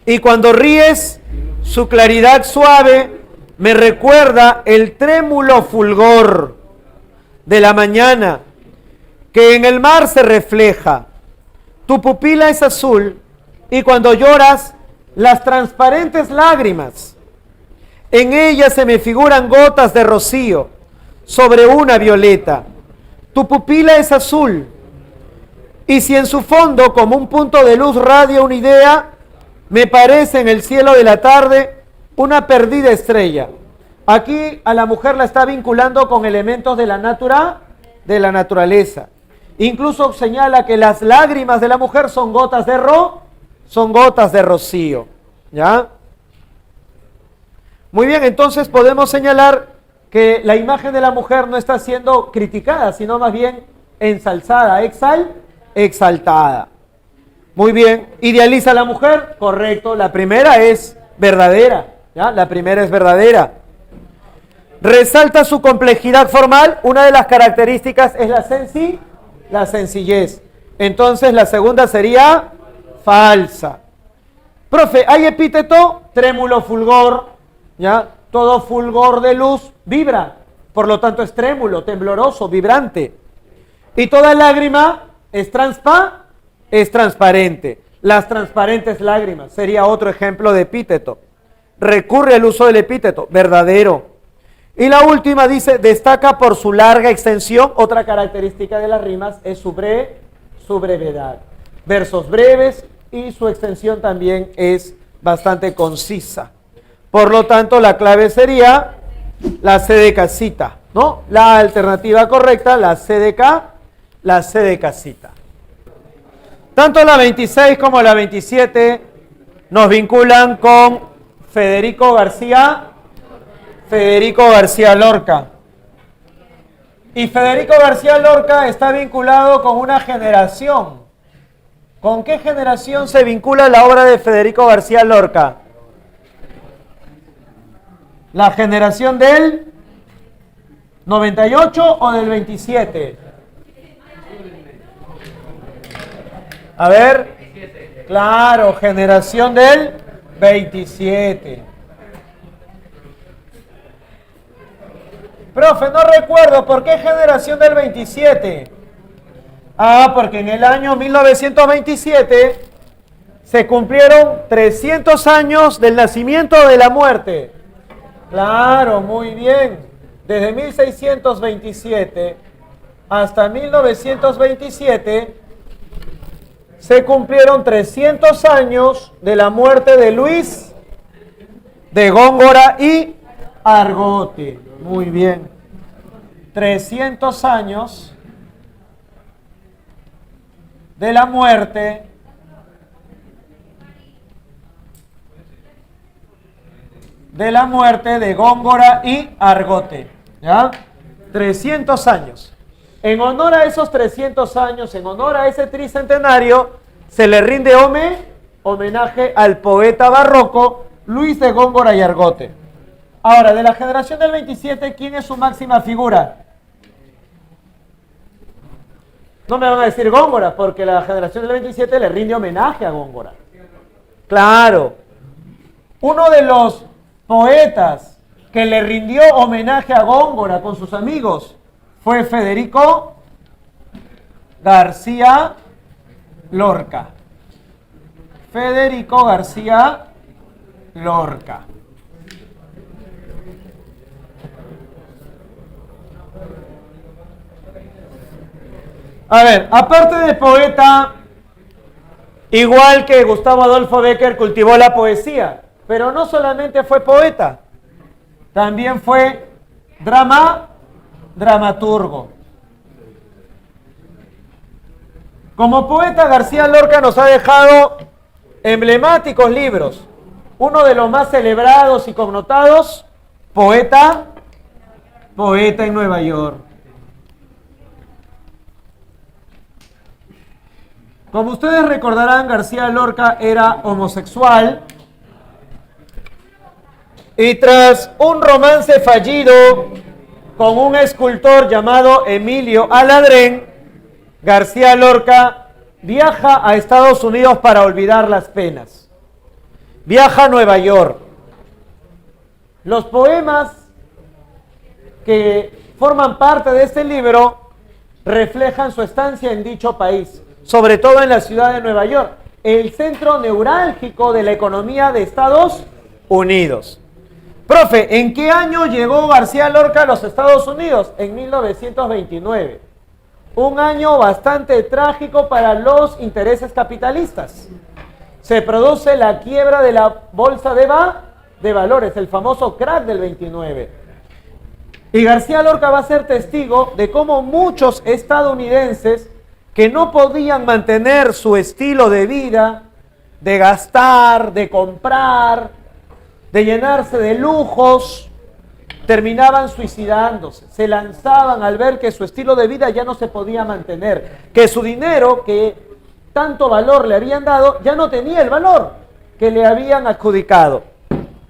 y cuando ríes Su claridad suave me recuerda el trémulo fulgor de la mañana que en el mar se refleja. Tu pupila es azul y cuando lloras, las transparentes lágrimas. En ellas se me figuran gotas de rocío sobre una violeta. Tu pupila es azul y si en su fondo como un punto de luz radia una idea, me parece en el cielo de la tarde una perdida estrella. Aquí a la mujer la está vinculando con elementos de la naturaleza. Incluso señala que las lágrimas de la mujer son gotas de rocío. ¿Ya? Muy bien, entonces podemos señalar que la imagen de la mujer no está siendo criticada, sino más bien ensalzada, exaltada. Muy bien, ¿idealiza a la mujer? Correcto, la primera es verdadera, ¿ya? La primera es verdadera. Resalta su complejidad formal, una de las características es la sencillez. Entonces la segunda sería falsa. Profe, ¿hay epíteto? Trémulo, fulgor, ¿ya? Todo fulgor de luz vibra, por lo tanto es trémulo, tembloroso, vibrante. Y toda lágrima es transparente. Las transparentes lágrimas sería otro ejemplo de epíteto. Recurre al uso del epíteto, verdadero. Y la última dice, destaca por su larga extensión. Otra característica de las rimas es su brevedad. Versos breves y su extensión también es bastante concisa. Por lo tanto, la clave sería la C de casita, ¿no? La alternativa correcta, la C de casita. Tanto la 26 como la 27 nos vinculan con Federico García Lorca. Y Federico García Lorca está vinculado con una generación. ¿Con qué generación se vincula la obra de Federico García Lorca? ¿La generación del 98 o del 27? A ver, claro, generación del 27. Profe, no recuerdo, ¿por qué generación del 27? Ah, porque en el año 1927 se cumplieron 300 años del nacimiento o de la muerte. Claro, muy bien. Desde 1627 hasta 1927 se cumplieron 300 años de la muerte de Luis de Góngora y Argote. Muy bien. 300 años de la muerte de Góngora y Argote. ¿Ya? 300 años. En honor a esos 300 años, en honor a ese tricentenario, se le rinde homenaje al poeta barroco Luis de Góngora y Argote. Ahora, de la generación del 27, ¿quién es su máxima figura? No me van a decir Góngora, porque la generación del 27 le rinde homenaje a Góngora. Claro. Uno de los poetas que le rindió homenaje a Góngora con sus amigos fue Federico García Lorca. Federico García Lorca. A ver, aparte de poeta, igual que Gustavo Adolfo Bécquer cultivó la poesía, pero no solamente fue poeta, también fue dramaturgo. Como poeta, García Lorca nos ha dejado emblemáticos libros. Uno de los más celebrados y connotados, Poeta en Nueva York. Como ustedes recordarán, García Lorca era homosexual y tras un romance fallido con un escultor llamado Emilio Aladrén, García Lorca viaja a Estados Unidos para olvidar las penas. Viaja a Nueva York Los poemas que forman parte de este libro reflejan su estancia en dicho país, sobre todo en la ciudad de Nueva York, el centro neurálgico de la economía de Estados Unidos. Profe, ¿en qué año llegó García Lorca a los Estados Unidos? En 1929. Un año bastante trágico para los intereses capitalistas. Se produce la quiebra de la bolsa de valores, el famoso crack del 29. Y García Lorca va a ser testigo de cómo muchos estadounidenses que no podían mantener su estilo de vida, de gastar, de comprar, de llenarse de lujos, terminaban suicidándose, se lanzaban al ver que su estilo de vida ya no se podía mantener, que su dinero, que tanto valor le habían dado, ya no tenía el valor que le habían adjudicado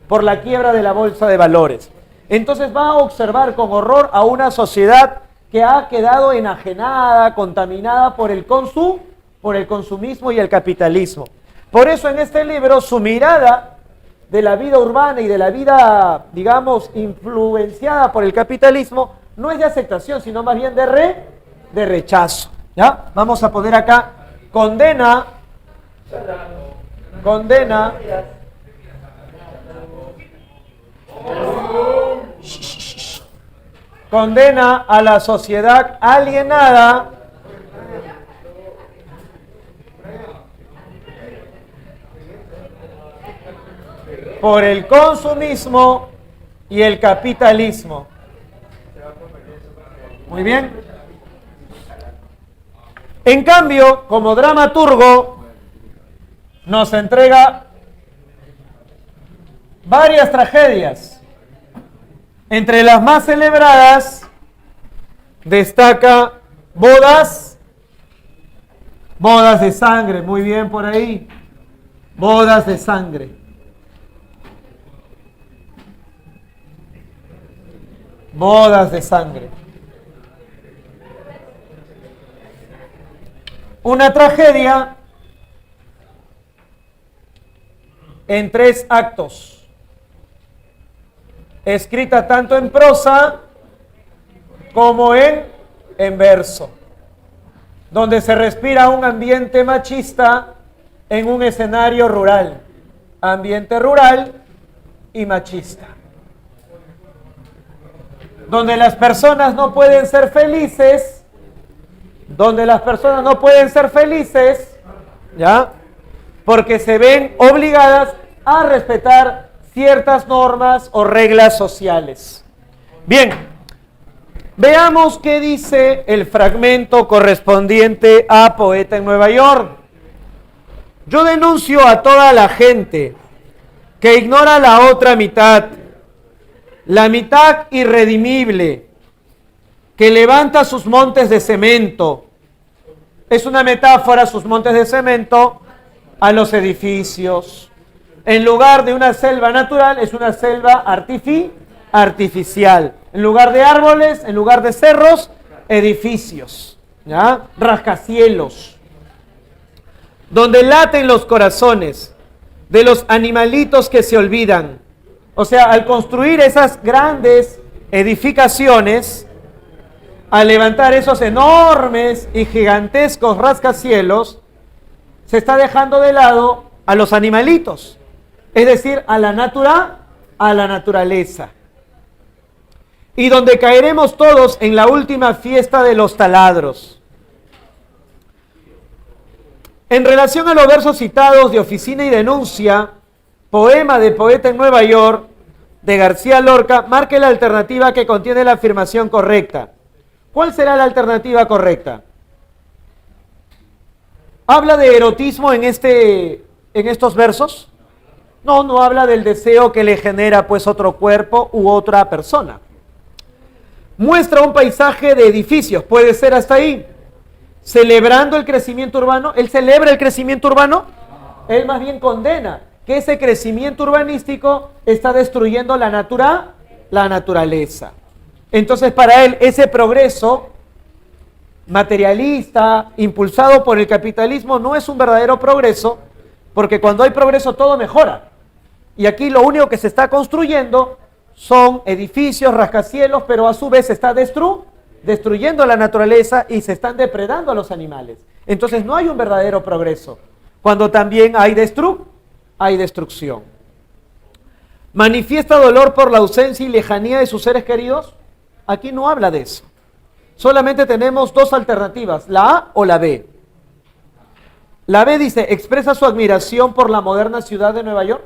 por la quiebra de la bolsa de valores. Entonces va a observar con horror a una sociedad que ha quedado enajenada, contaminada por el consumismo y el capitalismo. Por eso en este libro su mirada de la vida urbana y de la vida, digamos, influenciada por el capitalismo, no es de aceptación, sino más bien de rechazo. ¿Ya? Vamos a poner acá, condena a la sociedad alienada por el consumismo y el capitalismo. Muy bien. En cambio, como dramaturgo, nos entrega varias tragedias. Entre las más celebradas destaca Bodas de sangre, muy bien por ahí. Bodas de sangre. Bodas de sangre. Una tragedia en 3 actos. Escrita tanto en prosa como en verso, donde se respira un ambiente machista en un escenario rural, ambiente rural y machista, donde las personas no pueden ser felices, ¿ya? Porque se ven obligadas a respetar ciertas normas o reglas sociales. Bien, veamos qué dice el fragmento correspondiente a Poeta en Nueva York. Yo denuncio a toda la gente que ignora la otra mitad, la mitad irredimible, que levanta sus montes de cemento. Es una metáfora, sus montes de cemento, a los edificios. En lugar de una selva natural, es una selva artificial. En lugar de árboles, en lugar de cerros, edificios, ¿ya? Rascacielos. Donde laten los corazones de los animalitos que se olvidan. O sea, al construir esas grandes edificaciones, al levantar esos enormes y gigantescos rascacielos, se está dejando de lado a los animalitos. Es decir, a la naturaleza. Y donde caeremos todos en la última fiesta de los taladros. En relación a los versos citados de Oficina y Denuncia, poema de Poeta en Nueva York, de García Lorca, marque la alternativa que contiene la afirmación correcta. ¿Cuál será la alternativa correcta? ¿Habla de erotismo en estos versos? No, no habla del deseo que le genera pues otro cuerpo u otra persona. Muestra un paisaje de edificios, puede ser hasta ahí. Celebrando el crecimiento urbano, ¿él celebra el crecimiento urbano? Él más bien condena que ese crecimiento urbanístico está destruyendo la naturaleza. Entonces para él ese progreso materialista, impulsado por el capitalismo, no es un verdadero progreso, porque cuando hay progreso todo mejora. Y aquí lo único que se está construyendo son edificios, rascacielos, pero a su vez se está destruyendo la naturaleza y se están depredando a los animales. Entonces no hay un verdadero progreso, cuando también hay destrucción. ¿Manifiesta dolor por la ausencia y lejanía de sus seres queridos? Aquí no habla de eso. Solamente tenemos dos alternativas, la A o la B. La B dice, ¿expresa su admiración por la moderna ciudad de Nueva York?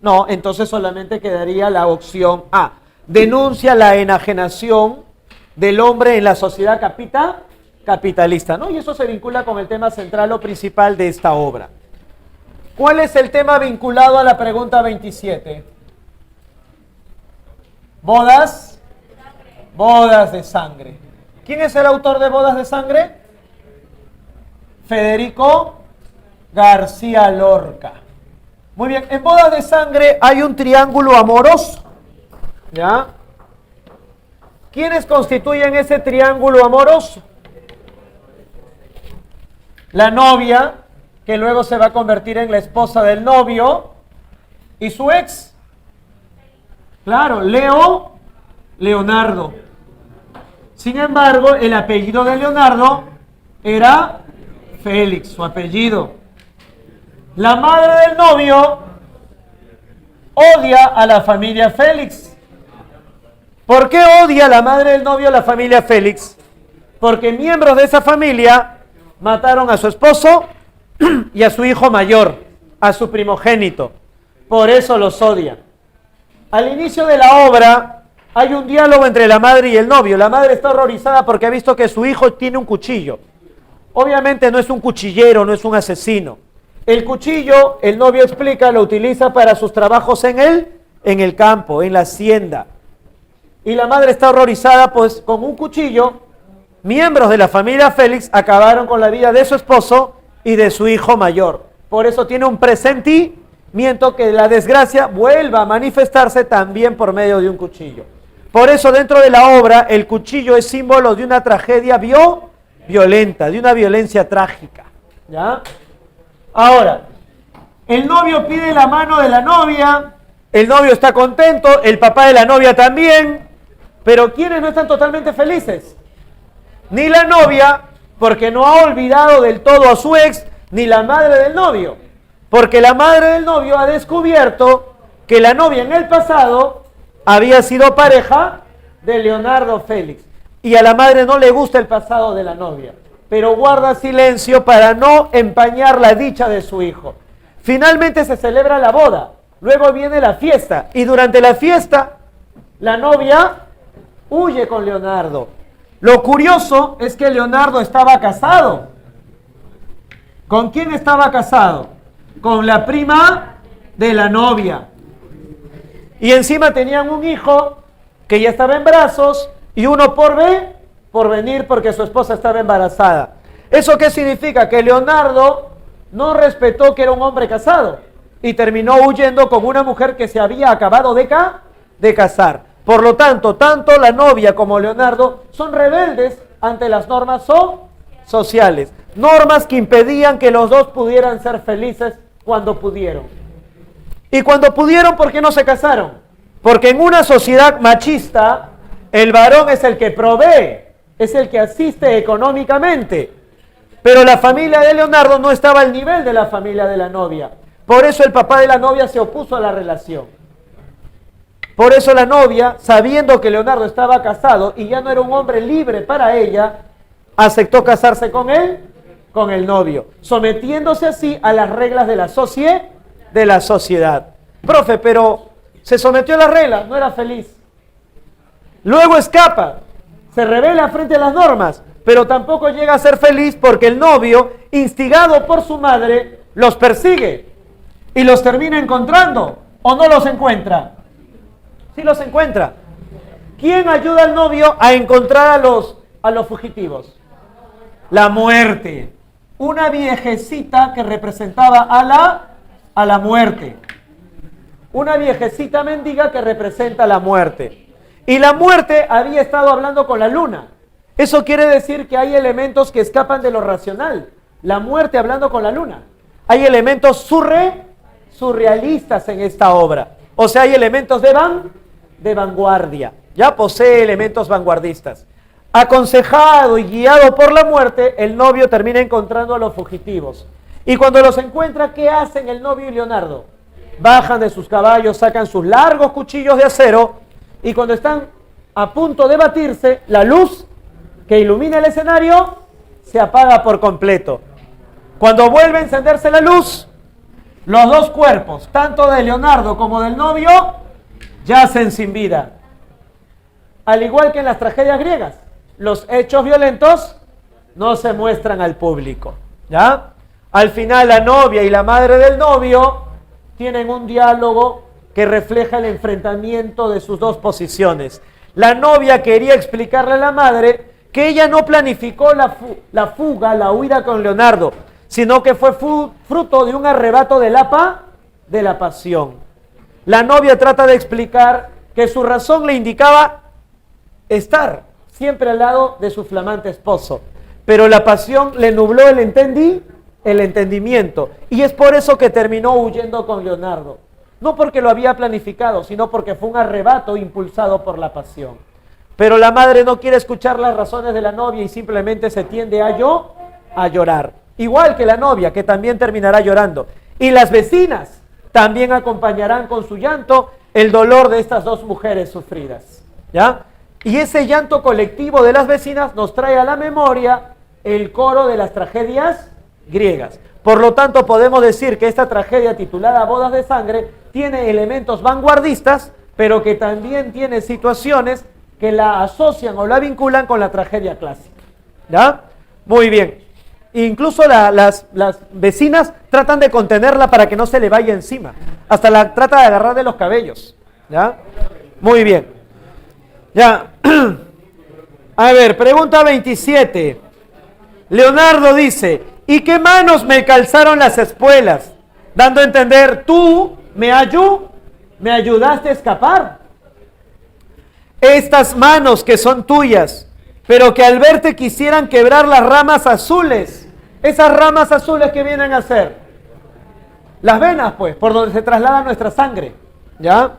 No, entonces solamente quedaría la opción A. Denuncia la enajenación del hombre en la sociedad capitalista, ¿no? Y eso se vincula con el tema central o principal de esta obra. ¿Cuál es el tema vinculado a la pregunta 27? Bodas de sangre. ¿Quién es el autor de Bodas de sangre? Federico García Lorca. Muy bien, en Bodas de sangre hay un triángulo amoroso, ¿ya? ¿Quiénes constituyen ese triángulo amoroso? La novia, que luego se va a convertir en la esposa del novio, y su ex. Claro, Leonardo. Sin embargo, el apellido de Leonardo era Félix, su apellido. La madre del novio odia a la familia Félix. ¿Por qué odia la madre del novio a la familia Félix? Porque miembros de esa familia mataron a su esposo y a su hijo mayor, a su primogénito. Por eso los odia. Al inicio de la obra hay un diálogo entre la madre y el novio. La madre está horrorizada porque ha visto que su hijo tiene un cuchillo. Obviamente no es un cuchillero, no es un asesino. El cuchillo, el novio explica, lo utiliza para sus trabajos en el campo, en la hacienda. Y la madre está horrorizada, pues con un cuchillo, miembros de la familia Félix acabaron con la vida de su esposo y de su hijo mayor. Por eso tiene un presentimiento que la desgracia vuelva a manifestarse también por medio de un cuchillo. Por eso dentro de la obra el cuchillo es símbolo de una tragedia violenta, de una violencia trágica. ¿Ya? Ahora, el novio pide la mano de la novia, el novio está contento, el papá de la novia también, pero ¿quiénes no están totalmente felices? Ni la novia, porque no ha olvidado del todo a su ex, ni la madre del novio, porque la madre del novio ha descubierto que la novia en el pasado había sido pareja de Leonardo Félix, y a la madre no le gusta el pasado de la novia, pero guarda silencio para no empañar la dicha de su hijo. Finalmente se celebra la boda, luego viene la fiesta, y durante la fiesta la novia huye con Leonardo. Lo curioso es que Leonardo estaba casado. ¿Con quién estaba casado? Con la prima de la novia. Y encima tenían un hijo que ya estaba en brazos y uno por venir porque su esposa estaba embarazada. ¿Eso qué significa? Que Leonardo no respetó que era un hombre casado y terminó huyendo con una mujer que se había acabado de casar. Por lo tanto, tanto la novia como Leonardo son rebeldes ante las normas sociales. Normas que impedían que los dos pudieran ser felices cuando pudieron. Y cuando pudieron, ¿por qué no se casaron? Porque en una sociedad machista, el varón es el que provee, es el que asiste económicamente. Pero la familia de Leonardo no estaba al nivel de la familia de la novia. Por eso el papá de la novia se opuso a la relación. Por eso la novia, sabiendo que Leonardo estaba casado y ya no era un hombre libre para ella, aceptó casarse con él, con el novio, sometiéndose así a las reglas de la sociedad. Profe, pero se sometió a las reglas, no era feliz. Luego escapa, se rebela frente a las normas, pero tampoco llega a ser feliz porque el novio, instigado por su madre, los persigue y los termina encontrando, ¿o no los encuentra? Sí los encuentra. ¿Quién ayuda al novio a encontrar a los fugitivos? La muerte. Una viejecita que representaba a la muerte. Una viejecita mendiga que representa la muerte. Y la muerte había estado hablando con la luna. Eso quiere decir que hay elementos que escapan de lo racional. La muerte hablando con la luna. Hay elementos surrealistas en esta obra. O sea, hay elementos de vanguardia. Ya posee elementos vanguardistas. Aconsejado y guiado por la muerte, el novio termina encontrando a los fugitivos. Y cuando los encuentra, ¿qué hacen el novio y Leonardo? Bajan de sus caballos, sacan sus largos cuchillos de acero y cuando están a punto de batirse, la luz que ilumina el escenario se apaga por completo. Cuando vuelve a encenderse la luz, los dos cuerpos, tanto de Leonardo como del novio, yacen sin vida. Al igual que en las tragedias griegas, los hechos violentos no se muestran al público. ¿Ya? Al final la novia y la madre del novio tienen un diálogo que refleja el enfrentamiento de sus dos posiciones. La novia quería explicarle a la madre que ella no planificó la fuga, la huida con Leonardo, sino que fue fruto de un arrebato de la pasión. La novia trata de explicar que su razón le indicaba estar siempre al lado de su flamante esposo, pero la pasión le nubló el entendimiento, y es por eso que terminó huyendo con Leonardo. No porque lo había planificado, sino porque fue un arrebato impulsado por la pasión. Pero la madre no quiere escuchar las razones de la novia y simplemente se tiende a llorar. Igual que la novia, que también terminará llorando. Y las vecinas también acompañarán con su llanto el dolor de estas dos mujeres sufridas. ¿Ya? Y ese llanto colectivo de las vecinas nos trae a la memoria el coro de las tragedias griegas. Por lo tanto, podemos decir que esta tragedia titulada Bodas de Sangre tiene elementos vanguardistas, pero que también tiene situaciones que la asocian o la vinculan con la tragedia clásica. ¿Ya? Muy bien. Incluso las vecinas tratan de contenerla para que no se le vaya encima. Hasta la trata de agarrar de los cabellos. ¿Ya? Muy bien. Ya. A ver, pregunta 27. Leonardo dice, ¿y qué manos me calzaron las espuelas? Dando a entender, tú me ayudaste a escapar. Estas manos que son tuyas, pero que al verte quisieran quebrar las ramas azules. Esas ramas azules que vienen a ser las venas, pues, por donde se traslada nuestra sangre. ¿Ya?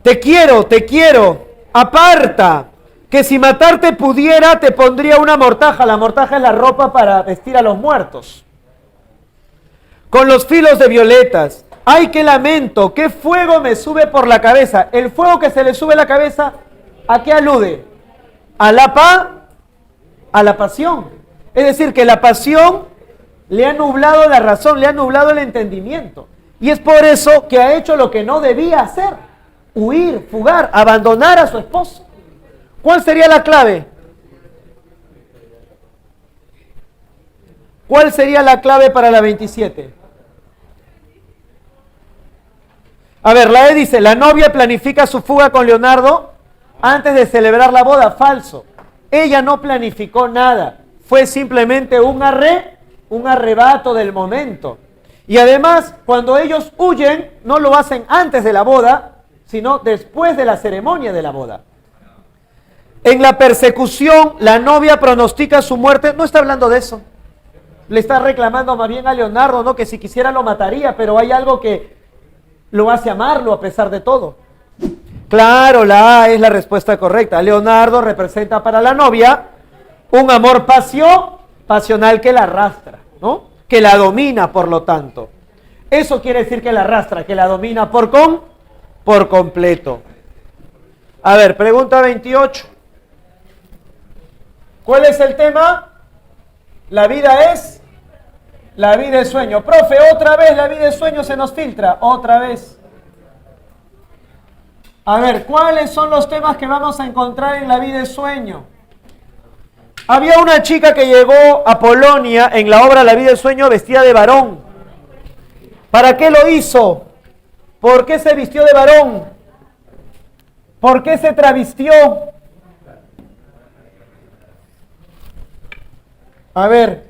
Te quiero, aparta, que si matarte pudiera te pondría una mortaja. La mortaja es la ropa para vestir a los muertos. Con los filos de violetas. ¡Ay, qué lamento! ¡Qué fuego me sube por la cabeza! El fuego que se le sube a la cabeza, ¿a qué alude? A la pasión. Es decir, que la pasión le ha nublado la razón, le ha nublado el entendimiento. Y es por eso que ha hecho lo que no debía hacer. Huir, fugar, abandonar a su esposo. ¿Cuál sería la clave? ¿Cuál sería la clave para la 27? A ver, la E dice, la novia planifica su fuga con Leonardo antes de celebrar la boda. Falso. Ella no planificó nada. Fue simplemente un arrebato del momento. Y además, cuando ellos huyen, no lo hacen antes de la boda, sino después de la ceremonia de la boda. En la persecución, la novia pronostica su muerte. No está hablando de eso. Le está reclamando más bien a Leonardo, ¿no? Que si quisiera lo mataría, pero hay algo que lo hace amarlo a pesar de todo. Claro, la A es la respuesta correcta. Leonardo representa para la novia un amor pasional que la arrastra, ¿no? Que la domina, por lo tanto. Eso quiere decir que la arrastra, que la domina por completo. A ver, pregunta 28. ¿Cuál es el tema? La vida es sueño. Profe, otra vez la vida es sueño se nos filtra. Otra vez. A ver, ¿cuáles son los temas que vamos a encontrar en la vida es sueño? Había una chica que llegó a Polonia en la obra La vida es sueño vestida de varón. ¿Para qué lo hizo? ¿Por qué se vistió de varón? ¿Por qué se travestió? A ver,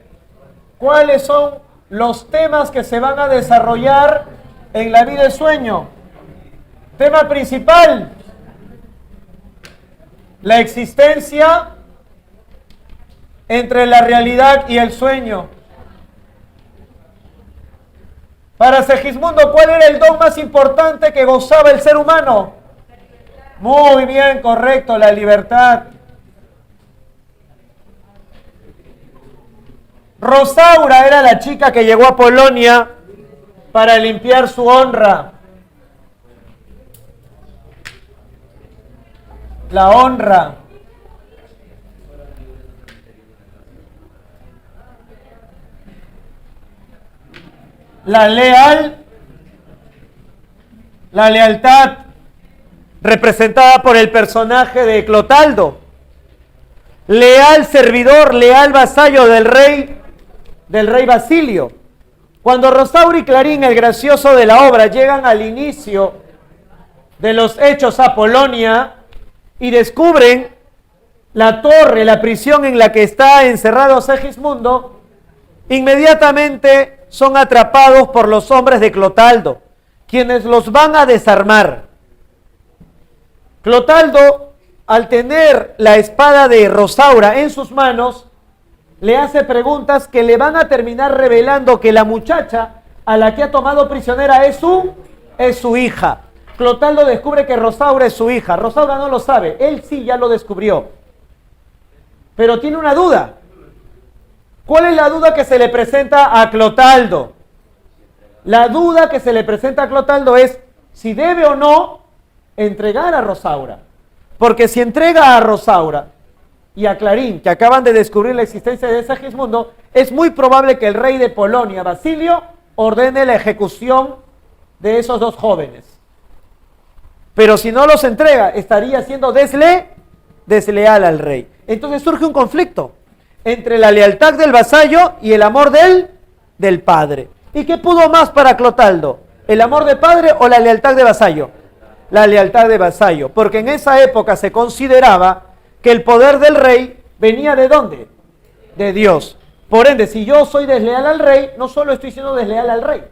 ¿cuáles son los temas que se van a desarrollar en la vida de sueño? Tema principal, la existencia entre la realidad y el sueño. Para Segismundo, ¿cuál era el don más importante que gozaba el ser humano? Muy bien, correcto, la libertad. Rosaura era la chica que llegó a Polonia para limpiar su honra. La honra. La lealtad, representada por el personaje de Clotaldo. Leal servidor, leal vasallo del rey Basilio. Cuando Rosaura y Clarín, el gracioso de la obra, llegan al inicio de los hechos a Polonia y descubren la torre, la prisión en la que está encerrado Segismundo, inmediatamente son atrapados por los hombres de Clotaldo, quienes los van a desarmar. Clotaldo, al tener la espada de Rosaura en sus manos, le hace preguntas que le van a terminar revelando que la muchacha a la que ha tomado prisionera es su hija. Clotaldo descubre que Rosaura es su hija. Rosaura no lo sabe, él sí ya lo descubrió. Pero tiene una duda. ¿Cuál es la duda que se le presenta a Clotaldo? La duda que se le presenta a Clotaldo es si debe o no entregar a Rosaura. Porque si entrega a Rosaura y a Clarín, que acaban de descubrir la existencia de Segismundo, es muy probable que el rey de Polonia, Basilio, ordene la ejecución de esos dos jóvenes. Pero si no los entrega, estaría siendo desleal al rey. Entonces surge un conflicto entre la lealtad del vasallo y el amor del padre. ¿Y qué pudo más para Clotaldo? ¿El amor de padre o la lealtad de vasallo? La lealtad de vasallo, porque en esa época se consideraba que el poder del rey venía ¿de dónde? De Dios. Por ende, si yo soy desleal al rey, no solo estoy siendo desleal al rey,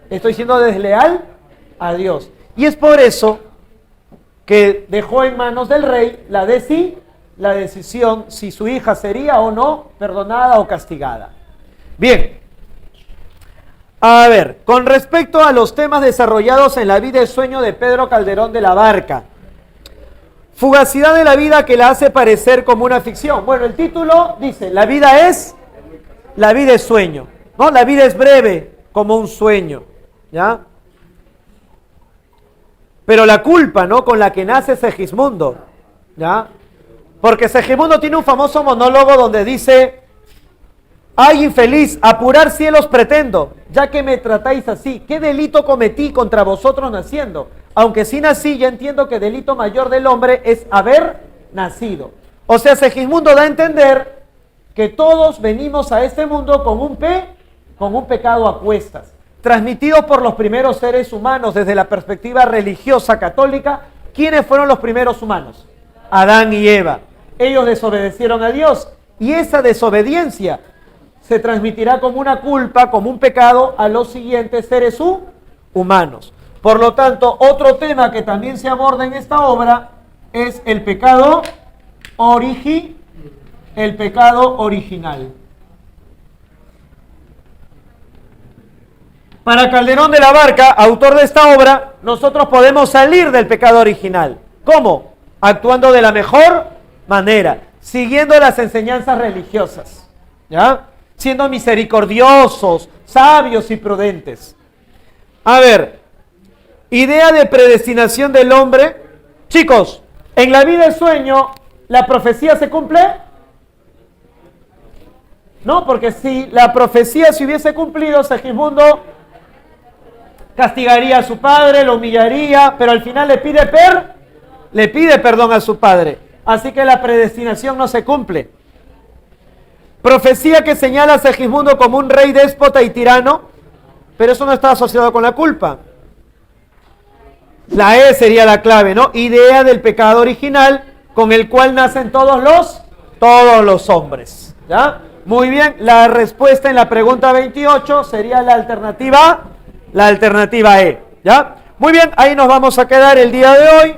estoy siendo desleal a Dios. Y es por eso que dejó en manos del rey la decisión si su hija sería o no perdonada o castigada. Bien, a ver, con respecto a los temas desarrollados en la vida y sueño de Pedro Calderón de la Barca, fugacidad de la vida que la hace parecer como una ficción. Bueno, el título dice, la vida es sueño, ¿no? La vida es breve como un sueño, ¿ya? Pero la culpa, ¿no?, con la que nace Segismundo, ¿ya? Porque Segismundo tiene un famoso monólogo donde dice, ¡ay, infeliz! Apurar cielos pretendo, ya que me tratáis así. ¿Qué delito cometí contra vosotros naciendo? Aunque sí nací, ya entiendo que delito mayor del hombre es haber nacido. O sea, Segismundo da a entender que todos venimos a este mundo con un pecado a cuestas, transmitido por los primeros seres humanos desde la perspectiva religiosa católica. ¿Quiénes fueron los primeros humanos? Adán y Eva. Ellos desobedecieron a Dios y esa desobediencia se transmitirá como una culpa, como un pecado a los siguientes seres humanos. Por lo tanto, otro tema que también se aborda en esta obra es el pecado original. Para Calderón de la Barca, autor de esta obra, nosotros podemos salir del pecado original. ¿Cómo? Actuando de la mejor manera, siguiendo las enseñanzas religiosas, ¿ya? Siendo misericordiosos, sabios y prudentes. A ver, idea de predestinación del hombre. Chicos, en la vida de sueño, ¿la profecía se cumple? No, porque si la profecía se hubiese cumplido, Segismundo castigaría a su padre, lo humillaría, pero al final le pide perdón a su padre. Así que la predestinación no se cumple. Profecía que señala a Segismundo como un rey déspota y tirano, pero eso no está asociado con la culpa. La E sería la clave, ¿no? Idea del pecado original con el cual nacen todos los hombres, ¿ya? Muy bien, la respuesta en la pregunta 28 sería la alternativa E, ¿ya? Muy bien, ahí nos vamos a quedar el día de hoy.